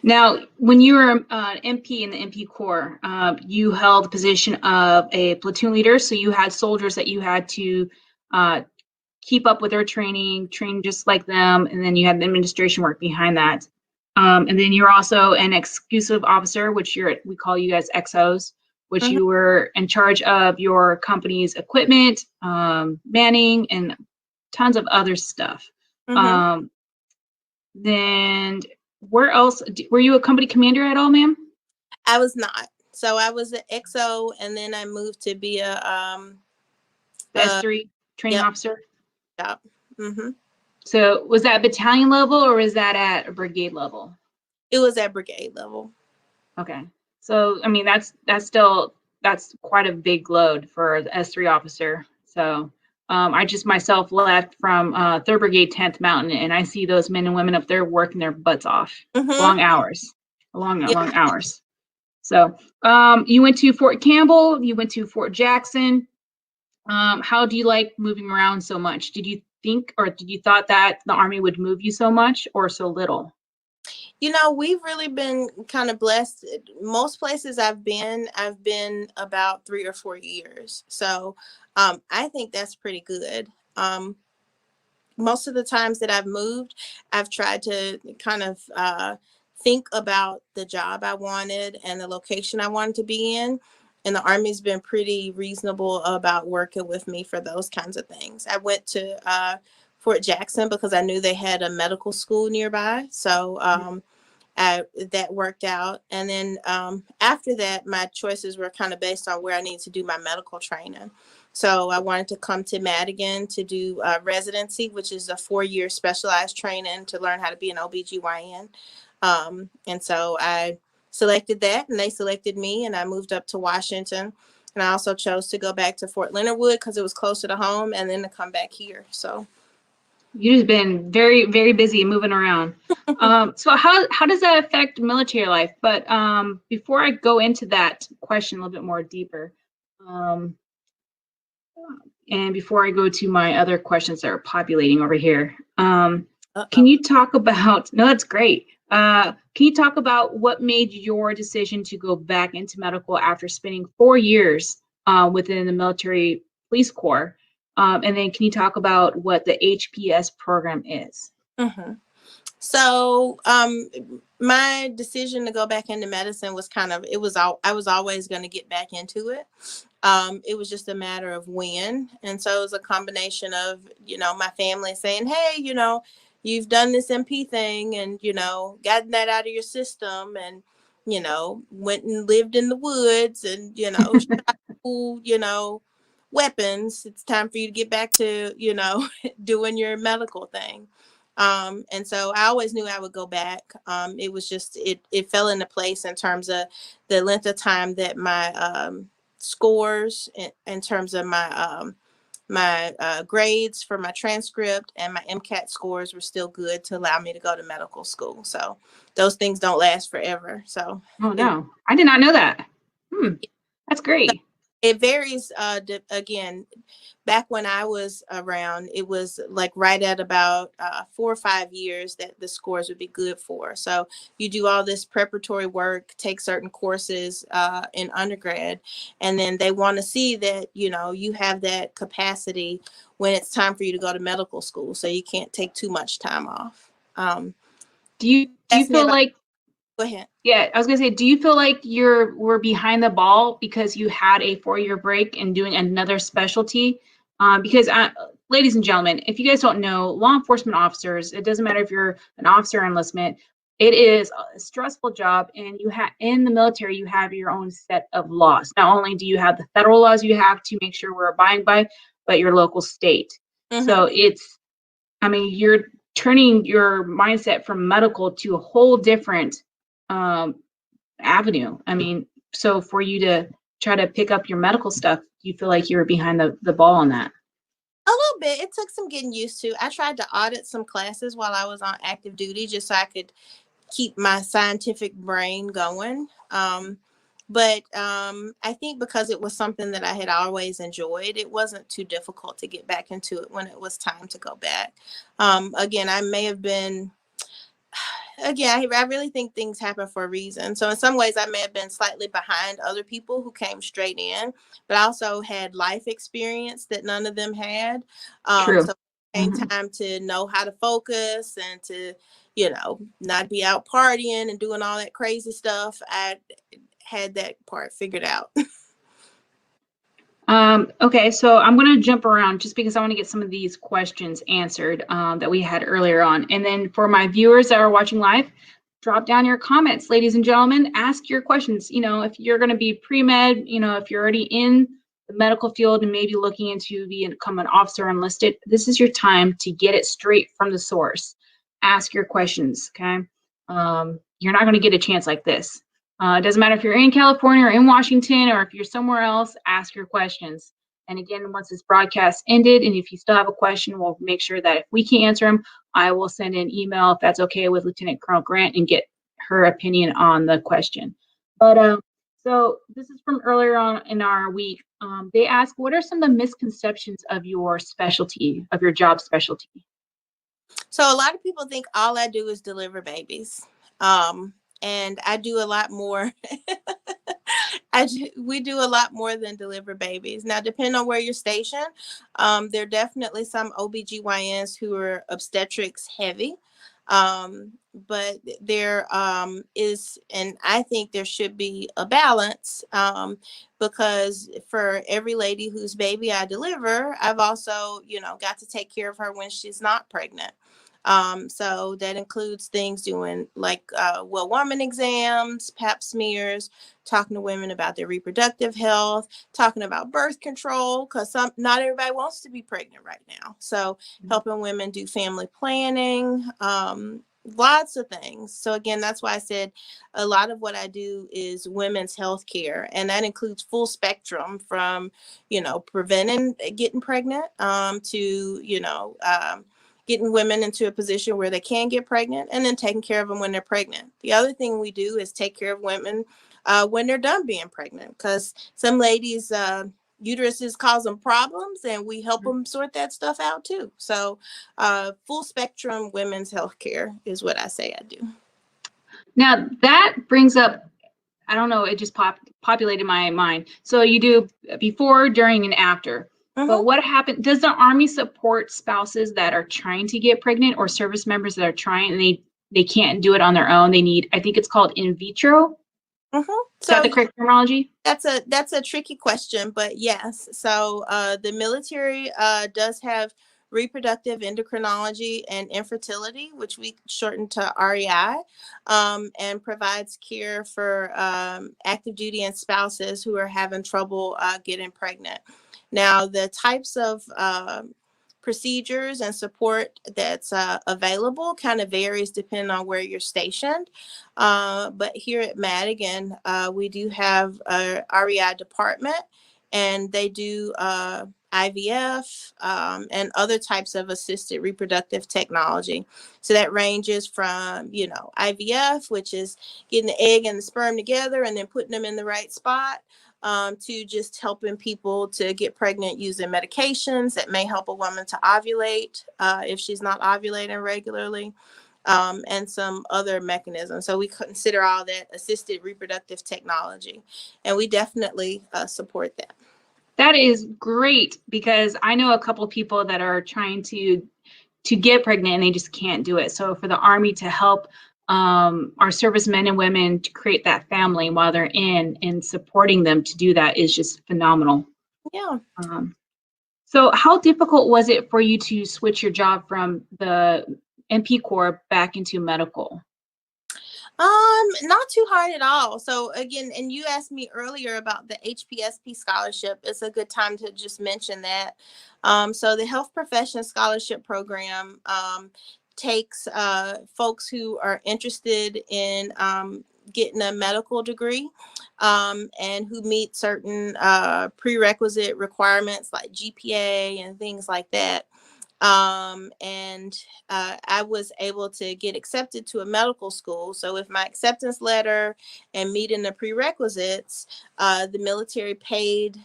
Now, when you were an MP in the MP Corps, you held the position of a platoon leader. So you had soldiers that you had to keep up with their train just like them. And then you had the administration work behind that. And then you're also an exclusive officer, which we call you guys XOs, which you were in charge of your company's equipment, manning, and tons of other stuff. Mm-hmm. Then where else? Were you a company commander at all, ma'am? I was not. So I was an XO, and then I moved to be a The S3 training yep, officer? job. Mm-hmm. So was that battalion level or was that at a brigade level? It was at brigade level. Okay. So, I mean, that's quite a big load for the S3 officer. So I just myself left from 3rd Brigade 10th Mountain, and I see those men and women up there working their butts off, Mm-hmm. long hours, long Yep. hours. So you went to Fort Campbell, you went to Fort Jackson. How do you like moving around so much? Did you think, or did you thought that the Army would move you so much or so little? We've really been kind of blessed. Most places I've been about 3 or 4 years. So I think that's pretty good. Most of the times that I've moved, I've tried to kind of think about the job I wanted and the location I wanted to be in. And the Army's been pretty reasonable about working with me for those kinds of things. I went to Fort Jackson because I knew they had a medical school nearby. So that worked out. And then after that, my choices were kind of based on where I needed to do my medical training. So I wanted to come to Madigan to do residency, which is a 4-year specialized training to learn how to be an OBGYN. And so I selected that, and they selected me, and I moved up to Washington. And I also chose to go back to Fort Leonard Wood because it was closer to home, and then to come back here. So You've been very, very busy moving around. So how does that affect military life? But before I go into that question a little bit more deeper, and before I go to my other questions that are populating over here, can you talk about, no, that's great. Can you talk about what made your decision to go back into medical after spending 4 years within the military police corps? And then can you talk about what the HPS program is? Mm-hmm. So my decision to go back into medicine was I was always going to get back into it. It was just a matter of when. And so it was a combination of, my family saying, hey, you've done this MP thing and, gotten that out of your system and, went and lived in the woods and, shot cool, weapons. It's time for you to get back to, doing your medical thing. And so I always knew I would go back. It was just, it fell into place in terms of the length of time that my scores in terms of my grades for my transcript and my MCAT scores were still good to allow me to go to medical school. So those things don't last forever. So Oh no, I did not know that. That's great. it varies. Again, back when I was around, it was like right at about 4 or 5 years that the scores would be good for. So you do all this preparatory work, take certain courses in undergrad, and then they want to see that, you have that capacity when it's time for you to go to medical school. So you can't take too much time off. Do you feel like, go ahead. yeah, I was gonna say, do you feel like we're behind the ball because you had a 4-year break and doing another specialty? Because ladies and gentlemen, if you guys don't know, law enforcement officers, it doesn't matter if you're an officer or enlistment, it is a stressful job, and in the military, you have your own set of laws. Not only do you have the federal laws you have to make sure we're abiding by, but your local state. Mm-hmm. So you're turning your mindset from medical to a whole different avenue. So for you to try to pick up your medical stuff, do you feel like you were behind the ball on that? A little bit. It took some getting used to. I tried to audit some classes while I was on active duty just so I could keep my scientific brain going. But I think because it was something that I had always enjoyed, it wasn't too difficult to get back into it when it was time to go back. Again, I may have been, I really think things happen for a reason. So in some ways, I may have been slightly behind other people who came straight in, but I also had life experience that none of them had. True. So it came time to know how to focus and to, not be out partying and doing all that crazy stuff. I had that part figured out. Okay, so I'm going to jump around just because I want to get some of these questions answered that we had earlier on. And then for my viewers that are watching live, drop down your comments, ladies and gentlemen, ask your questions. You know, if you're going to be pre-med, you know, if you're already in the medical field and maybe looking into become an officer enlisted, this is your time to get it straight from the source. Ask your questions, okay? You're not going to get a chance like this. It doesn't matter if you're in California or in Washington or if you're somewhere else, ask your questions. And again, once this broadcast ended, and if you still have a question, we'll make sure that if we can't answer them, I will send an email if that's okay with Lieutenant Colonel Grant and get her opinion on the question. But so this is from earlier on in our week. They ask, what are some of the misconceptions of your specialty, of your job specialty? So a lot of people think all I do is deliver babies. And I do a lot more. We do a lot more than deliver babies. Now, depending on where you're stationed, there are definitely some OBGYNs who are obstetrics heavy. But there is, and I think there should be a balance, because for every lady whose baby I deliver, I've also, got to take care of her when she's not pregnant. So that includes things doing like well woman exams, pap smears, talking to women about their reproductive health, talking about birth control, because not everybody wants to be pregnant right now. So helping women do family planning, lots of things. So again, that's why I said a lot of what I do is women's health care, and that includes full spectrum from, preventing getting pregnant, to, getting women into a position where they can get pregnant, and then taking care of them when they're pregnant. The other thing we do is take care of women when they're done being pregnant, because some ladies' uteruses cause them problems, and we help them sort that stuff out too. So full spectrum women's health care is what I say I do. Now that brings up, I don't know, it just populated my mind. So you do before, during, and after. But what happened? Does the Army support spouses that are trying to get pregnant, or service members that are trying and they can't do it on their own? They need, I think it's called in vitro. Is that the correct terminology? That's a tricky question, but yes. So the military does have reproductive endocrinology and infertility, which we shorten to REI, and provides care for active duty and spouses who are having trouble getting pregnant. Now, the types of procedures and support that's available kind of varies depending on where you're stationed. But here at Madigan, we do have a REI department, and they do IVF and other types of assisted reproductive technology. So that ranges from, IVF, which is getting the egg and the sperm together and then putting them in the right spot, to just helping people to get pregnant using medications that may help a woman to ovulate if she's not ovulating regularly, and some other mechanisms. So we consider all that assisted reproductive technology, and we definitely support that. That is great, because I know a couple of people that are trying to get pregnant and they just can't do it. So for the Army to help our servicemen and women to create that family while they're in, and supporting them to do that is just phenomenal. Yeah. So how difficult was it for you to switch your job from the MP Corps back into medical? Not too hard at all. So again, and you asked me earlier about the HPSP scholarship. It's a good time to just mention that. So the Health Profession Scholarship Program takes folks who are interested in getting a medical degree, and who meet certain prerequisite requirements like GPA and things like that. And I was able to get accepted to a medical school. So with my acceptance letter and meeting the prerequisites, the military paid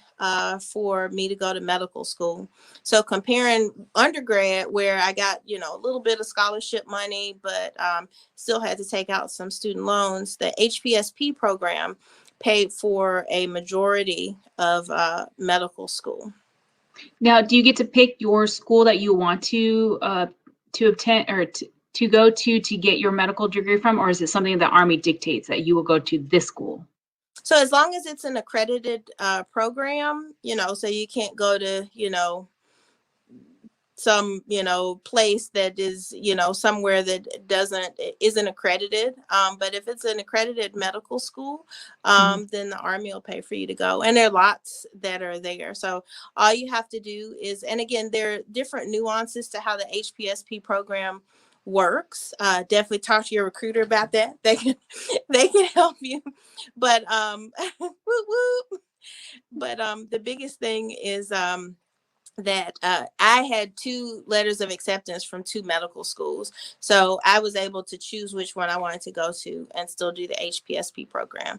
for me to go to medical school. So comparing undergrad, where I got, a little bit of scholarship money, but still had to take out some student loans, the HPSP program paid for a majority of medical school. Now, do you get to pick your school that you want to attend or to go to get your medical degree from, or is it something the Army dictates that you will go to this school? So as long as it's an accredited program, so you can't go to, some, place that is, somewhere that isn't accredited. But if it's an accredited medical school, then the Army will pay for you to go. And there are lots that are there. So all you have to do is, and again, there are different nuances to how the HPSP program works. Definitely talk to your recruiter about that. They can help you. But whoop, whoop. But the biggest thing is that I had 2 letters of acceptance from 2 medical schools. So I was able to choose which one I wanted to go to and still do the HPSP program.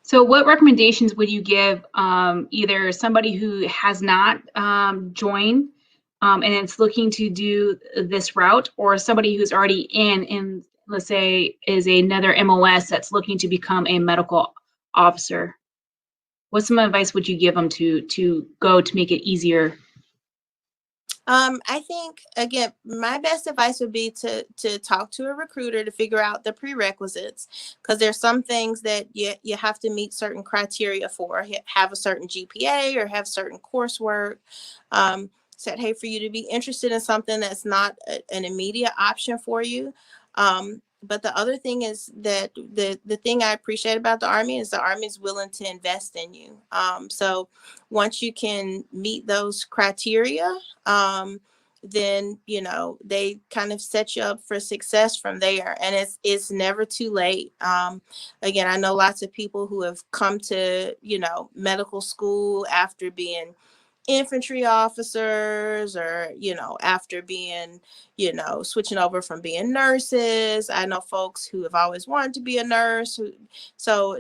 So what recommendations would you give either somebody who has not joined and it's looking to do this route, or somebody who's already in, let's say, is another MOS that's looking to become a medical officer? What some advice would you give them to go to make it easier? I think, again, my best advice would be to talk to a recruiter to figure out the prerequisites, because there's some things that you have to meet certain criteria for, have a certain GPA or have certain coursework. Said, hey, for you to be interested in something that's not an immediate option for you. But the other thing is that the thing I appreciate about the Army is the Army is willing to invest in you. So once you can meet those criteria, then, they kind of set you up for success from there. And it's never too late. Again, I know lots of people who have come to, medical school after being infantry officers, or after being switching over from being nurses. I know folks who have always wanted to be a nurse, so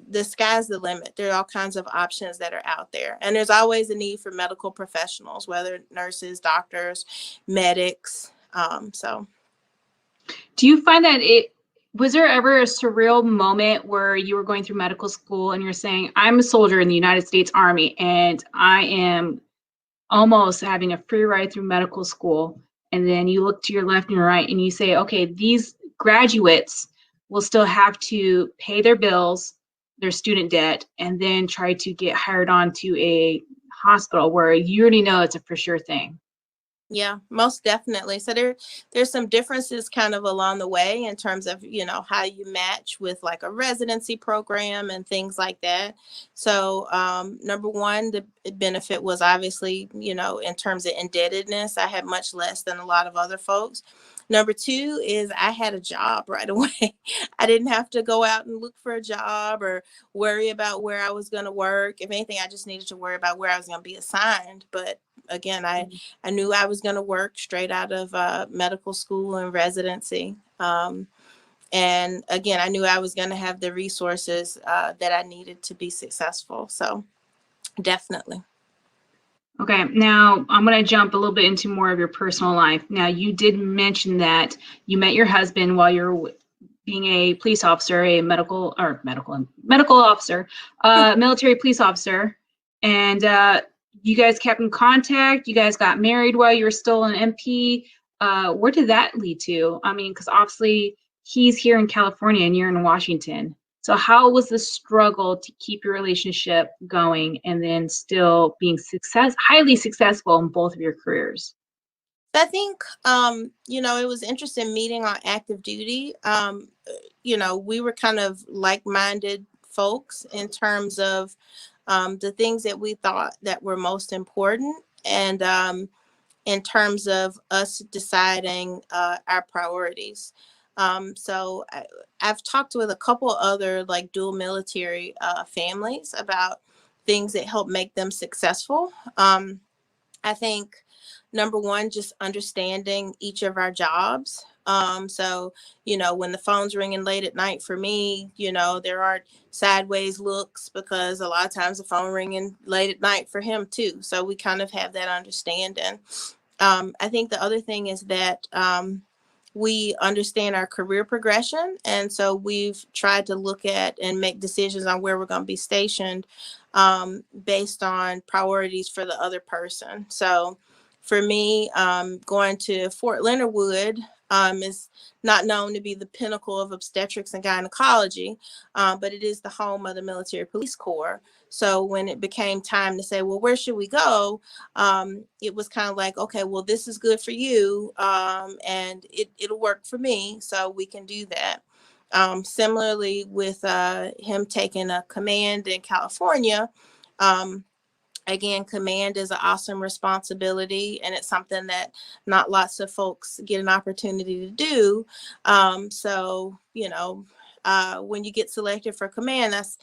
the sky's the limit. There are all kinds of options that are out there, and there's always a need for medical professionals, whether nurses, doctors, medics. So do you find that was there ever a surreal moment where you were going through medical school and you're saying, I'm a soldier in the United States Army and I am almost having a free ride through medical school, and then you look to your left and your right and you say, okay, these graduates will still have to pay their bills, their student debt, and then try to get hired on to a hospital where you already know it's a for sure thing? yeah, most definitely. So there's some differences kind of along the way in terms of, how you match with like a residency program and things like that. So number one, the benefit was obviously, in terms of indebtedness, I had much less than a lot of other folks. Number two is I had a job right away. I didn't have to go out and look for a job or worry about where I was going to work. If anything, I just needed to worry about where I was going to be assigned. But again, I knew I was going to work straight out of medical school and residency. And again, I knew I was going to have the resources that I needed to be successful. So definitely. Okay, now I'm going to jump a little bit into more of your personal life. Now, you did mention that you met your husband while you're being a police officer, a medical officer, military police officer, and you guys kept in contact. You guys got married while you were still an MP. Where did that lead to? I mean, because obviously he's here in California and you're in Washington. So how was the struggle to keep your relationship going and then still being highly successful in both of your careers? I think, it was interesting meeting on active duty. We were kind of like-minded folks in terms of the things that we thought that were most important, and in terms of us deciding our priorities. So I've talked with a couple other like dual military families about things that help make them successful. I think number one, just understanding each of our jobs. So, when the phone's ringing late at night for me, there are sideways looks because a lot of times the phone ringing late at night for him too. So we kind of have that understanding. I think the other thing is that we understand our career progression. And so we've tried to look at and make decisions on where we're going to be stationed based on priorities for the other person. So for me, going to Fort Leonard Wood is not known to be the pinnacle of obstetrics and gynecology, but it is the home of the Military Police Corps. So when it became time to say, well, where should we go? It was kind of like, okay, well, this is good for you, and it'll work for me, so we can do that. Similarly with him taking a command in California, again, command is an awesome responsibility, and it's something that not lots of folks get an opportunity to do. So, when you get selected for command, that's,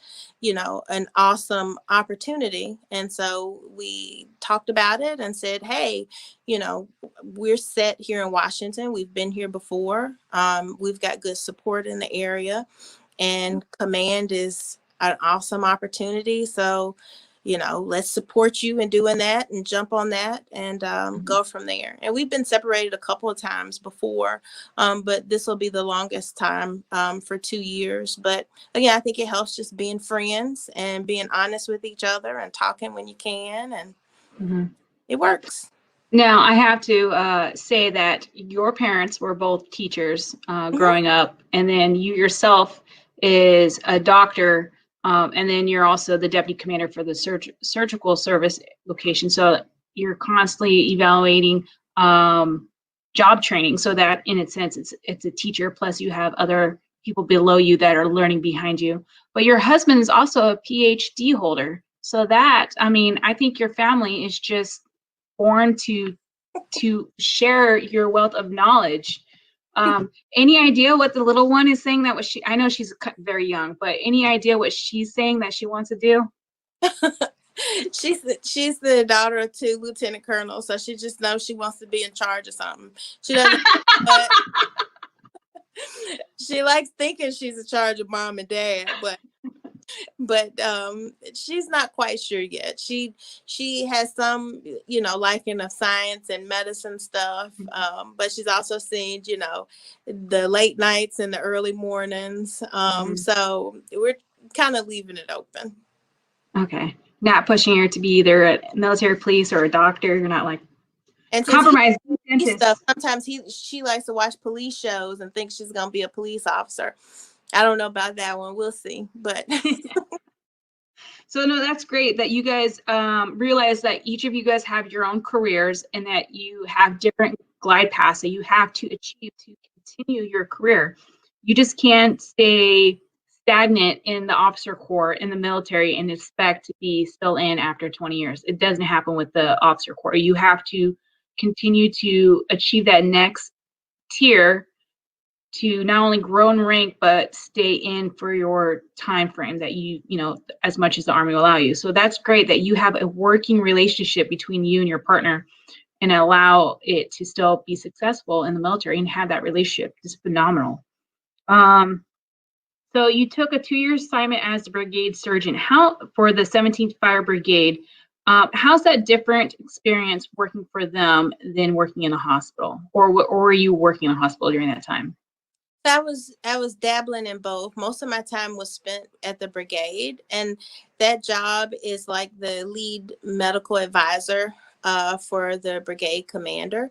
an awesome opportunity. And so we talked about it and said, hey, we're set here in Washington. We've been here before. We've got good support in the area, and command is an awesome opportunity. So, let's support you in doing that and jump on that and go from there. And we've been separated a couple of times before, but this will be the longest time for 2 years. But again, I think it helps just being friends and being honest with each other and talking when you can, and it works. Now, I have to say that your parents were both teachers growing up, and then you yourself is a doctor. And then you're also the deputy commander for the surgical service location. So you're constantly evaluating job training, so that in its sense, it's a teacher, plus you have other people below you that are learning behind you. But your husband is also a PhD holder. So that, I think your family is just born to share your wealth of knowledge. Any idea what the little one is saying I know she's very young, but any idea what she's saying that she wants to do? She's the daughter of 2 lieutenant colonels, so she just knows she wants to be in charge of something. She doesn't, but she likes thinking she's in charge of mom and dad, but she's not quite sure yet. She has some liking of science and medicine stuff, but she's also seen the late nights and the early mornings, so we're kind of leaving it open. Okay, not pushing her to be either a military police or a doctor. You're not like and compromise stuff. Sometimes she likes to watch police shows and thinks she's gonna be a police officer. I don't know about that one. We'll see. But so no, that's great that you guys realize that each of you guys have your own careers and that you have different glide paths that you have to achieve to continue your career. You just can't stay stagnant in the officer corps in the military and expect to be still in after 20 years. It doesn't happen with the officer corps. You have to continue to achieve that next tier to not only grow in rank, but stay in for your time frame that you as much as the Army will allow you. So that's great that you have a working relationship between you and your partner and allow it to still be successful in the military and have that relationship. It's phenomenal. So you took a 2-year assignment as the brigade surgeon. How for the 17th Fire Brigade? How's that different experience working for them than working in a hospital, or were you working in a hospital during that time? I was dabbling in both. Most of my time was spent at the brigade, and that job is like the lead medical advisor for the brigade commander.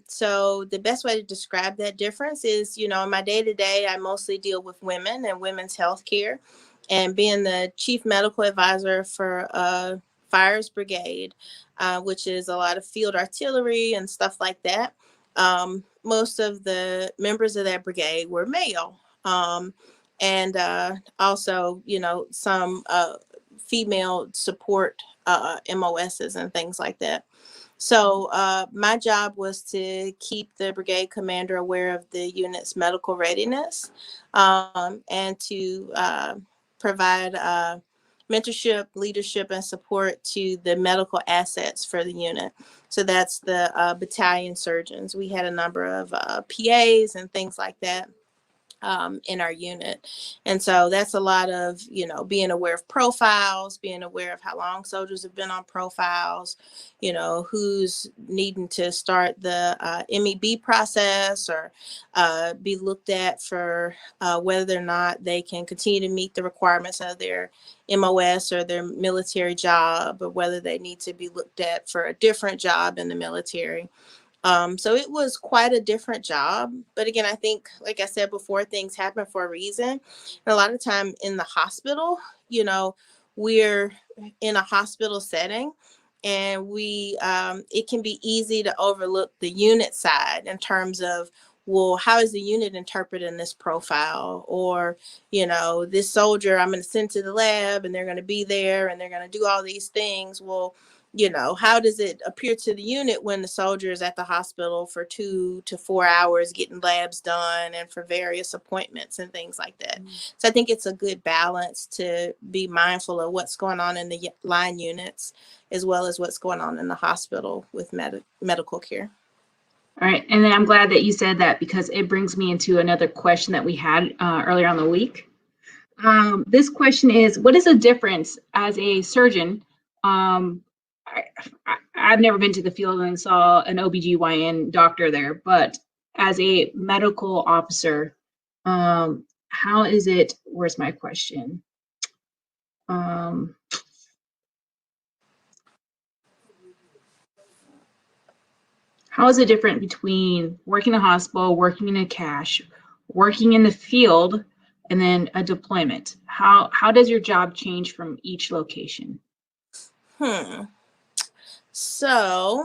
So the best way to describe that difference is, in my day-to-day, I mostly deal with women and women's health care, and being the chief medical advisor for Fires Brigade, which is a lot of field artillery and stuff like that. Most of the members of that brigade were male, and also, some female support MOSs and things like that. So my job was to keep the brigade commander aware of the unit's medical readiness, and to provide mentorship, leadership, and support to the medical assets for the unit. So that's the battalion surgeons. We had a number of PAs and things like that in our unit. And so that's a lot of, being aware of profiles, being aware of how long soldiers have been on profiles, who's needing to start the MEB process or be looked at for whether or not they can continue to meet the requirements of their MOS or their military job, or whether they need to be looked at for a different job in the military. So it was quite a different job. But again, I think, like I said before, things happen for a reason. And a lot of time in the hospital, you know, we're in a hospital setting, and it can be easy to overlook the unit side in terms of, well, how is the unit interpreting this profile? Or, you know, this soldier I'm going to send to the lab, and they're going to be there, and they're going to do all these things. Well, you know, how does it appear to the unit when the soldier is at the hospital for 2 to 4 hours getting labs done and for various appointments and things like that? So I think it's a good balance to be mindful of what's going on in the line units as well as what's going on in the hospital with medical care. All right. And then I'm glad that you said that, because it brings me into another question that we had earlier on the week. This question is, what is the difference as a surgeon? I've never been to the field and saw an OBGYN doctor there, but as a medical officer, how is it, where's my question? How is it different between working in a hospital, working in a cache, working in the field, and then a deployment? How does your job change from each location? So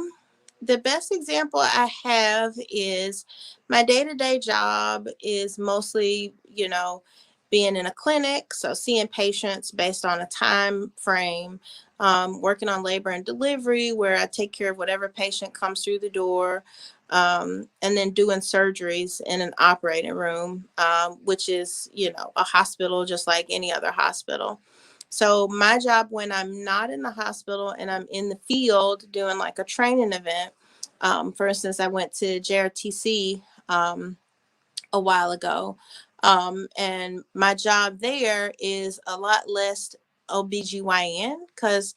the best example I have is my day-to-day job is mostly, you know, being in a clinic, so seeing patients based on a time frame, working on labor and delivery, where I take care of whatever patient comes through the door, and then doing surgeries in an operating room, which is, you know, a hospital just like any other hospital. So my job when I'm not in the hospital and I'm in the field doing like a training event, for instance, I went to JRTC a while ago, and my job there is a lot less OBGYN because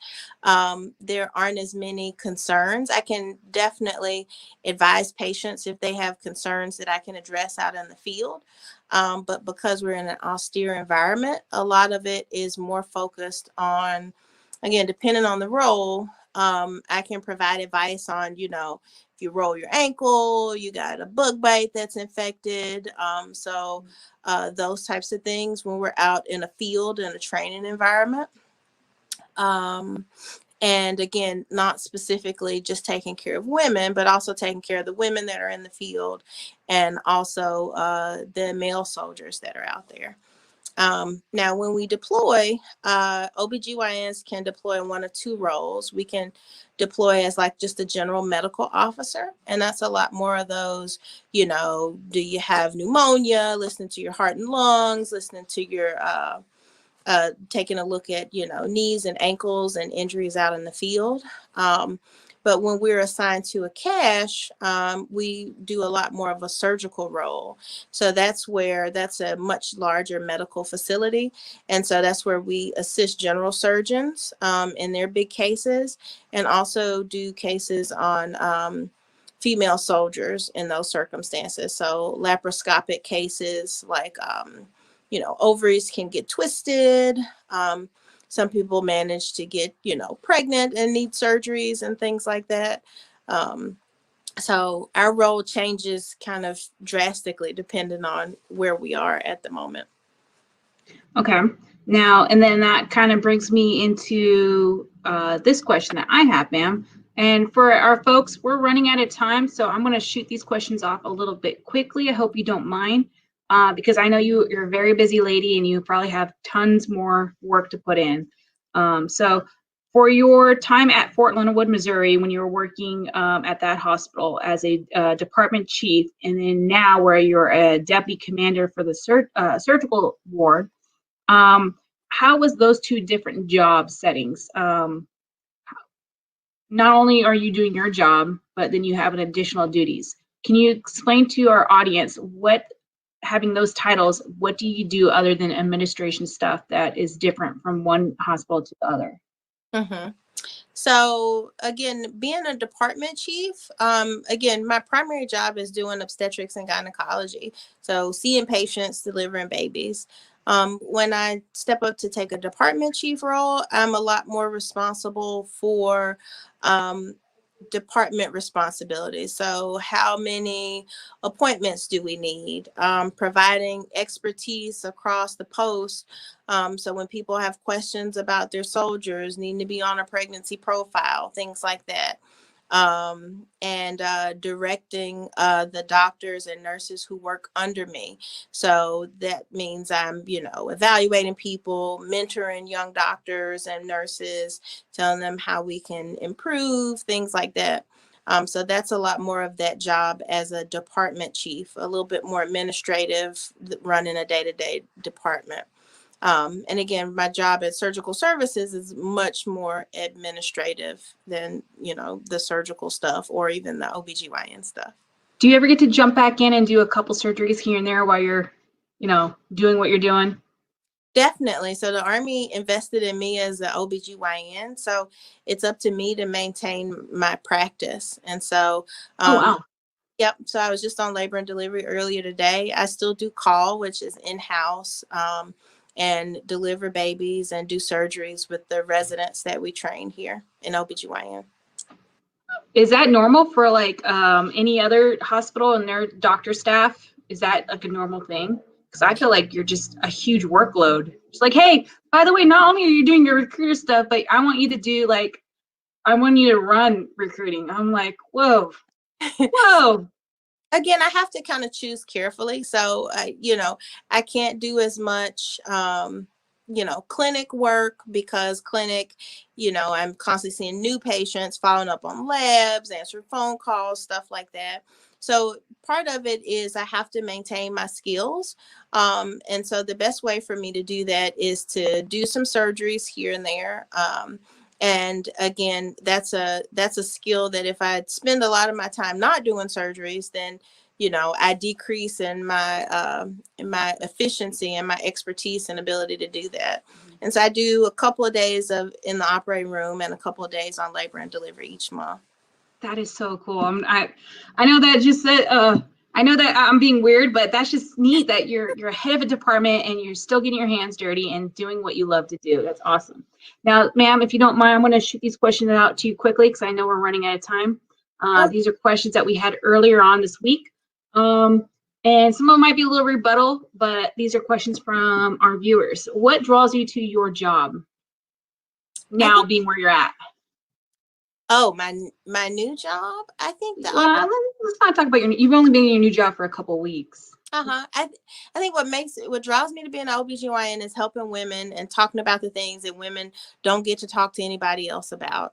there aren't as many concerns. I can definitely advise patients if they have concerns that I can address out in the field. But because we're in an austere environment, a lot of it is more focused on, again, depending on the role, I can provide advice on, you know, if you roll your ankle, you got a bug bite that's infected. So those types of things when we're out in a field in a training environment. And again, not specifically just taking care of women, but also taking care of the women that are in the field and also the male soldiers that are out there. Now, when we deploy, OBGYNs can deploy in one of two roles. We can deploy as like just a general medical officer, and that's a lot more of those, you know, do you have pneumonia, listening to your heart and lungs, listening to your taking a look at, you know, knees and ankles and injuries out in the field. But when we're assigned to a cache, we do a lot more of a surgical role. So that's a much larger medical facility. And so that's where we assist general surgeons in their big cases, and also do cases on female soldiers in those circumstances. So laparoscopic cases like, you know, ovaries can get twisted. Some people manage to get, you know, pregnant and need surgeries and things like that. So our role changes kind of drastically depending on where we are at the moment. Okay. Now, and then that kind of brings me into this question that I have, ma'am. And for our folks, we're running out of time, so I'm going to shoot these questions off a little bit quickly. I hope you don't mind, because I know you're a very busy lady and you probably have tons more work to put in. So for your time at Fort Leonard Wood, Missouri, when you were working at that hospital as a department chief, and then now where you're a deputy commander for the surgical ward, how was those two different job settings? Not only are you doing your job, but then you have an additional duties. Can you explain to our audience what, having those titles, what do you do other than administration stuff that is different from one hospital to the other? Mm-hmm. So again, being a department chief, again, my primary job is doing obstetrics and gynecology. So seeing patients, delivering babies. When I step up to take a department chief role, I'm a lot more responsible for department responsibilities. So how many appointments do we need? Providing expertise across the post. So when people have questions about their soldiers, needing to be on a pregnancy profile, things like that. And directing the doctors and nurses who work under me. So that means I'm, evaluating people, mentoring young doctors and nurses, telling them how we can improve, things like that. So that's a lot more of that job as a department chief, a little bit more administrative, running a day-to-day department. And again, my job at surgical services is much more administrative than, the surgical stuff or even the OBGYN stuff. Do you ever get to jump back in and do a couple surgeries here and there while you're, doing what you're doing? Definitely. So the Army invested in me as an OBGYN. So it's up to me to maintain my practice. And so, Oh, wow. Yep. So I was just on labor and delivery earlier today. I still do call, which is in-house, and deliver babies and do surgeries with the residents that we train here in OBGYN. Is that normal for like any other hospital and their doctor staff? Is that like a normal thing? Because I feel like you're just a huge workload. It's like, hey, by the way, not only are you doing your recruiter stuff, but I want you to do I want you to run recruiting. I'm like, whoa. Again, I have to kind of choose carefully. So, I can't do as much, clinic work because clinic, I'm constantly seeing new patients, following up on labs, answering phone calls, stuff like that. So part of it is I have to maintain my skills. And so the best way for me to do that is to do some surgeries here and there. And again, that's a skill that if I spend a lot of my time not doing surgeries, then, I decrease in my efficiency and my expertise and ability to do that. And so I do a couple of days in the operating room and a couple of days on labor and delivery each month. That is so cool. I know that just that I know that I'm being weird, but that's just neat that you're head of a department and you're still getting your hands dirty and doing what you love to do. That's awesome. Now, ma'am, if you don't mind, I'm going to shoot these questions out to you quickly because I know we're running out of time. These are questions that we had earlier on this week. And some of them might be a little rebuttal, but these are questions from our viewers. What draws you to your job now being where you're at? Oh, my new job? I think let's not talk about you've only been in your new job for a couple of weeks. I think what draws me to being an OBGYN is helping women and talking about the things that women don't get to talk to anybody else about.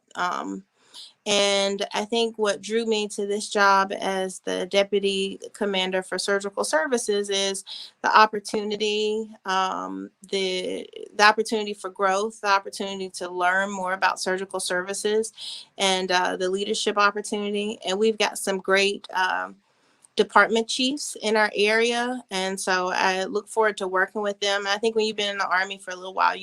And I think what drew me to this job as the deputy commander for surgical services is the opportunity, the opportunity for growth, the opportunity to learn more about surgical services, and the leadership opportunity. And we've got some great department chiefs in our area, and so I look forward to working with them. I think when you've been in the Army for a little while,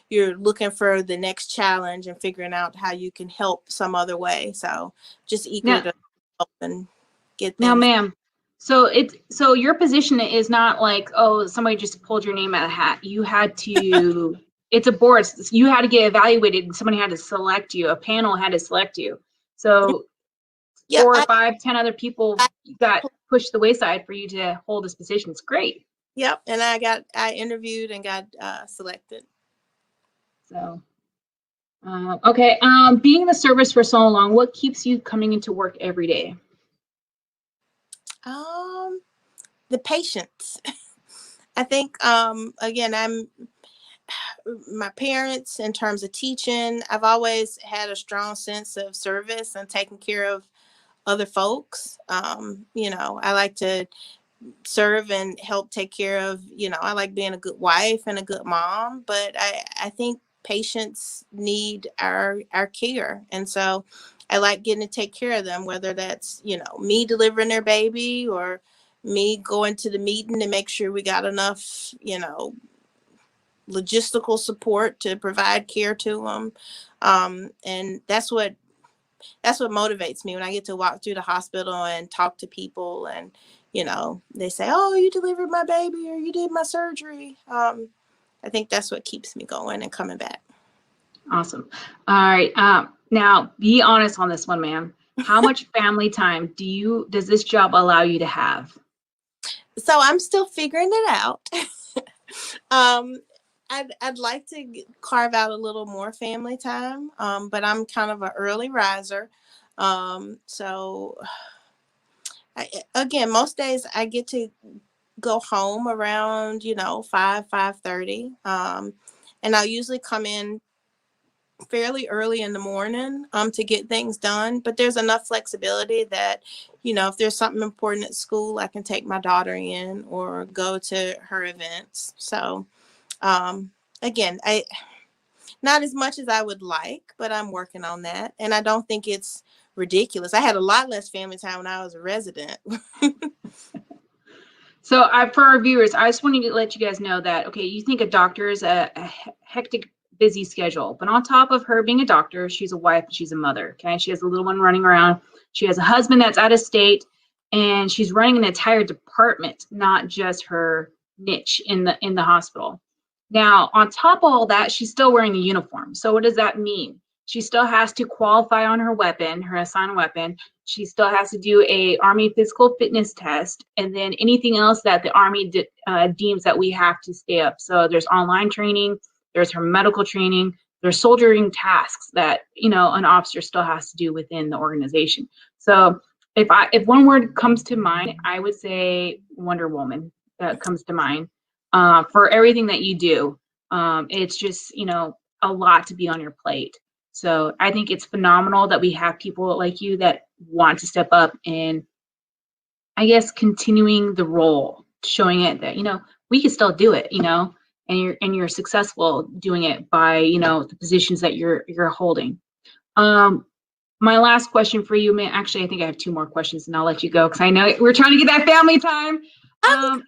you're looking for the next challenge and figuring out how you can help some other way. So just eager to help and get things. Now, ma'am, so your position is not like, oh, somebody just pulled your name out of the hat. You had to it's a board. You had to get evaluated and somebody had to select you. A panel had to select you. So 4 or 5, 10 other people got pushed the wayside for you to hold this position. It's great. Yep. And I interviewed and got selected. So, okay. Being in the service for so long, what keeps you coming into work every day? The patients. I think, again, my parents in terms of teaching, I've always had a strong sense of service and taking care of other folks. I like to serve and help take care of, I like being a good wife and a good mom, but I think patients need our care. And so I like getting to take care of them, whether that's, me delivering their baby or me going to the meeting to make sure we got enough, logistical support to provide care to them. And that's what motivates me when I get to walk through the hospital and talk to people and, they say, oh, you delivered my baby or you did my surgery. I think that's what keeps me going and coming back. Awesome. All right. Now be honest on this one, ma'am. How much family time does this job allow you to have? So I'm still figuring it out. um, I'd like to carve out a little more family time, but I'm kind of an early riser. So again, most days I get to go home around 5:30, and I'll usually come in fairly early in the morning to get things done. But there's enough flexibility that if there's something important at school, I can take my daughter in or go to her events. So again, I not as much as I would like, but I'm working on that, and I don't think it's ridiculous. I had a lot less family time when I was a resident. So for our viewers, I just wanted to let you guys know that, okay, you think a doctor is a hectic, busy schedule, but on top of her being a doctor, she's a wife, she's a mother, okay? She has a little one running around. She has a husband that's out of state, and she's running an entire department, not just her niche in the hospital. Now, on top of all that, she's still wearing a uniform. So what does that mean? She still has to qualify on her weapon, her assigned weapon. She still has to do a Army physical fitness test, and then anything else that the Army deems that we have to stay up. So there's online training, there's her medical training, there's soldiering tasks that an officer still has to do within the organization. So if one word comes to mind, I would say Wonder Woman comes to mind for everything that you do. It's just a lot to be on your plate. So I think it's phenomenal that we have people like you that want to step up and, I guess, continuing the role, showing it that we can still do it, and you're successful doing it by the positions that you're holding. My last question for you, man. Actually, I think I have two more questions, and I'll let you go because I know we're trying to get that family time.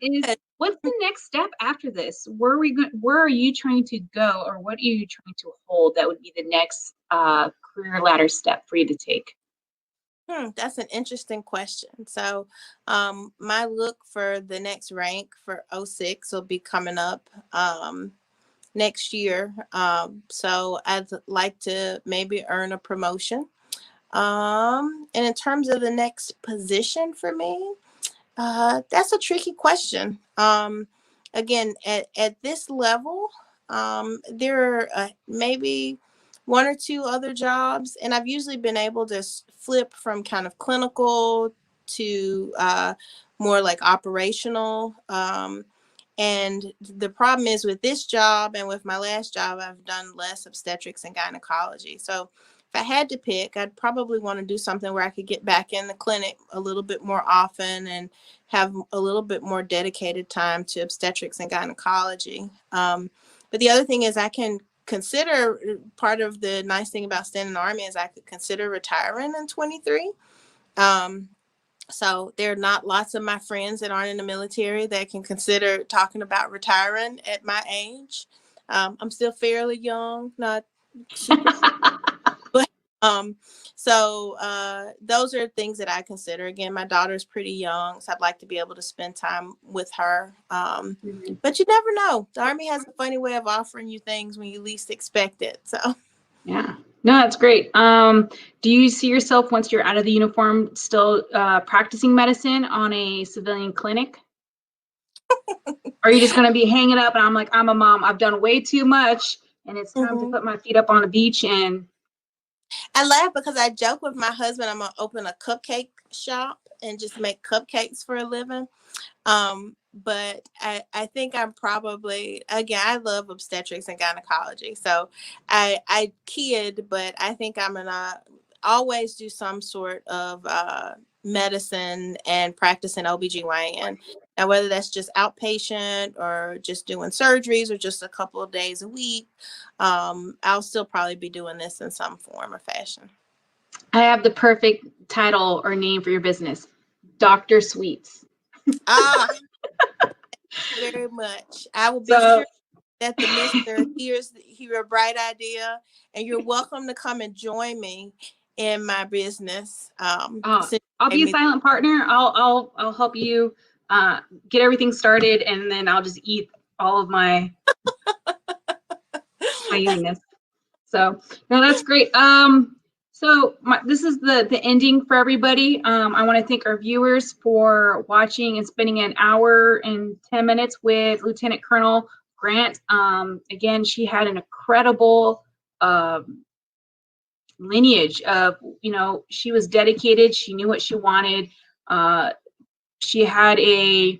Is what's the next step after this? Where are you trying to go, or what are you trying to hold that would be the next career ladder step for you to take? That's an interesting question. So my look for the next rank for 06 will be coming up next year. So I'd like to maybe earn a promotion. And in terms of the next position for me, that's a tricky question. Again, at this level, there are maybe one or two other jobs, and I've usually been able to flip from kind of clinical to more like operational. And the problem is with this job and with my last job, I've done less obstetrics and gynecology. So if I had to pick, I'd probably want to do something where I could get back in the clinic a little bit more often and have a little bit more dedicated time to obstetrics and gynecology. But the other thing is I can consider, part of the nice thing about staying in the Army is I could consider retiring in 23. So there are not lots of my friends that aren't in the military that can consider talking about retiring at my age. I'm still fairly young, not super, but so those are things that I consider. Again, my daughter's pretty young, so I'd like to be able to spend time with her. But you never know. The Army has a funny way of offering you things when you least expect it. So yeah. No, that's great. Do you see yourself, once you're out of the uniform, still practicing medicine on a civilian clinic? Or are you just going to be hanging up and I'm a mom, I've done way too much and it's time to put my feet up on a beach? And I laugh because I joke with my husband, I'm going to open a cupcake shop and just make cupcakes for a living. But I think I'm probably, again, I love obstetrics and gynecology. So I kid, but I think I'm going to always do some sort of medicine and practice in OBGYN. Now, whether that's just outpatient or just doing surgeries or just a couple of days a week, I'll still probably be doing this in some form or fashion. I have the perfect title or name for your business, Dr. Sweets. Ah, very much. I will be sure that the mister hear a bright idea, and you're welcome to come and join me in my business. I'll be a silent partner. I'll help you get everything started, and then I'll just eat all of my yumminess. So no, that's great. So this is the ending for everybody. I want to thank our viewers for watching and spending an hour and 10 minutes with Lieutenant Colonel Grant. Again, she had an incredible lineage of, she was dedicated. She knew what she wanted. She had a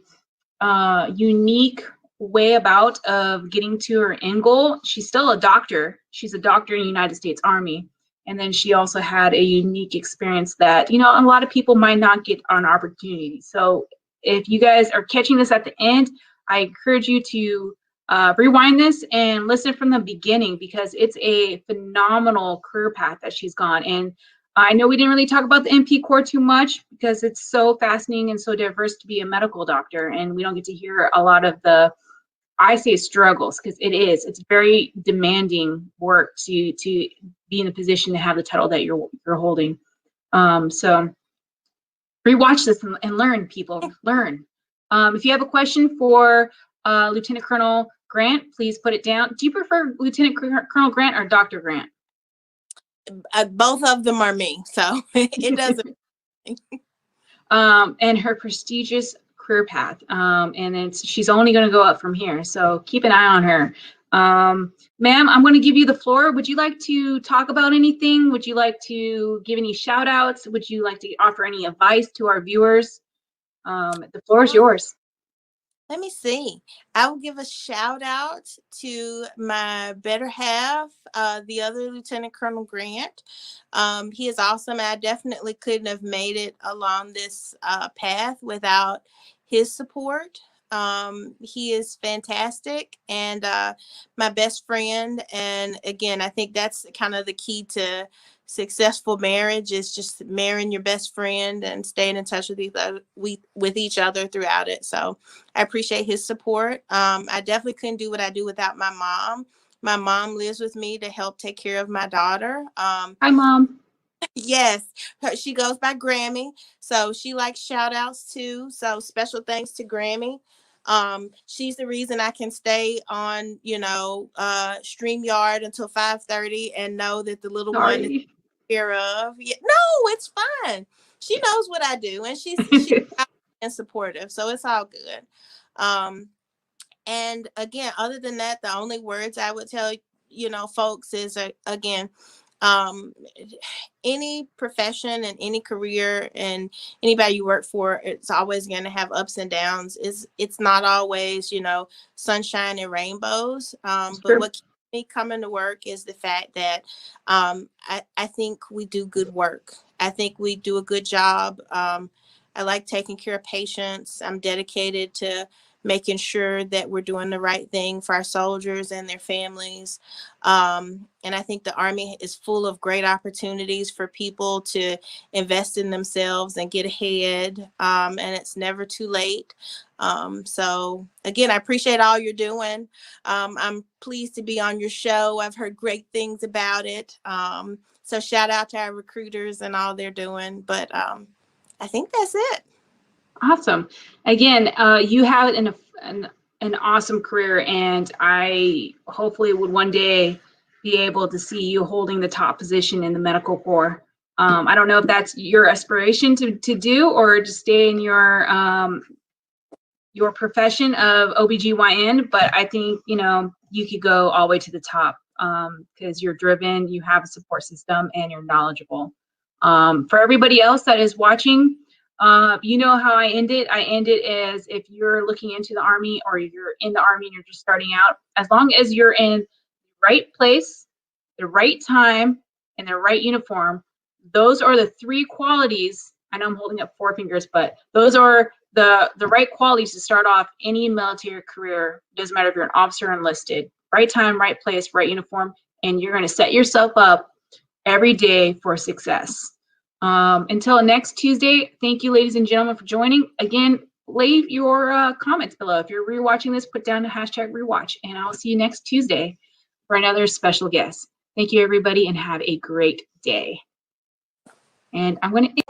unique way about of getting to her end goal. She's still a doctor. She's a doctor in the United States Army. And then she also had a unique experience that, a lot of people might not get an opportunity. So if you guys are catching this at the end, I encourage you to rewind this and listen from the beginning, because it's a phenomenal career path that she's gone. And I know we didn't really talk about the MP Corps too much because it's so fascinating and so diverse to be a medical doctor. And we don't get to hear a lot of the, I say, struggles, because it's very demanding work to be in the position to have the title that you're holding. So rewatch this and learn, people, learn. If you have a question for Lieutenant Colonel Grant, please put it down. Do you prefer Lieutenant Colonel Grant or Dr. Grant? Both of them are me, so it doesn't. And her prestigious career path, and she's only going to go up from here, so keep an eye on her. Ma'am, I'm going to give you the floor. Would you like to talk about anything? Would you like to give any shout outs? Would you like to offer any advice to our viewers? The floor is yours. Let me see. I will give a shout out to my better half, the other Lieutenant Colonel Grant. He is awesome. I definitely couldn't have made it along this path without his support. He is fantastic, and my best friend. And again, I think that's kind of the key to successful marriage, is just marrying your best friend and staying in touch with each other throughout it. So I appreciate his support. I definitely couldn't do what I do without my mom. My mom lives with me to help take care of my daughter. Hi, Mom. Yes, she goes by Grammy, so she likes shout outs too. So special thanks to Grammy. She's the reason I can stay on, StreamYard until 5:30 and know that the little one is taken care of. Yeah, no, it's fine. She knows what I do, and she's and supportive, so it's all good. And again, other than that, the only words I would tell folks is again, any profession and any career and anybody you work for, it's always going to have ups and downs. It's not always sunshine and rainbows, but what keeps me coming to work is the fact that I think we do good work. I think we do a good job. I like taking care of patients. I'm dedicated to making sure that we're doing the right thing for our soldiers and their families. And I think the Army is full of great opportunities for people to invest in themselves and get ahead. And it's never too late. So again, I appreciate all you're doing. I'm pleased to be on your show. I've heard great things about it. So shout out to our recruiters and all they're doing. But I think that's it. Awesome. Again, you have an awesome career, and I hopefully would one day be able to see you holding the top position in the medical corps. I don't know if that's your aspiration to do, or to stay in your profession of OBGYN, but I think, you could go all the way to the top because you're driven, you have a support system, and you're knowledgeable. For everybody else that is watching, you know how I end it. I end it as, if you're looking into the Army or you're in the Army and you're just starting out, as long as you're in the right place, the right time, and the right uniform, those are the three qualities. I know I'm holding up four fingers, but those are the right qualities to start off any military career. Doesn't matter if you're an officer or enlisted. Right time, right place, right uniform, and you're going to set yourself up every day for success. Until next Tuesday, thank you, ladies and gentlemen, for joining. Again, leave your comments below. If you're rewatching this, put down the hashtag rewatch, and I'll see you next Tuesday for another special guest. Thank you, everybody, and have a great day. And I'm going to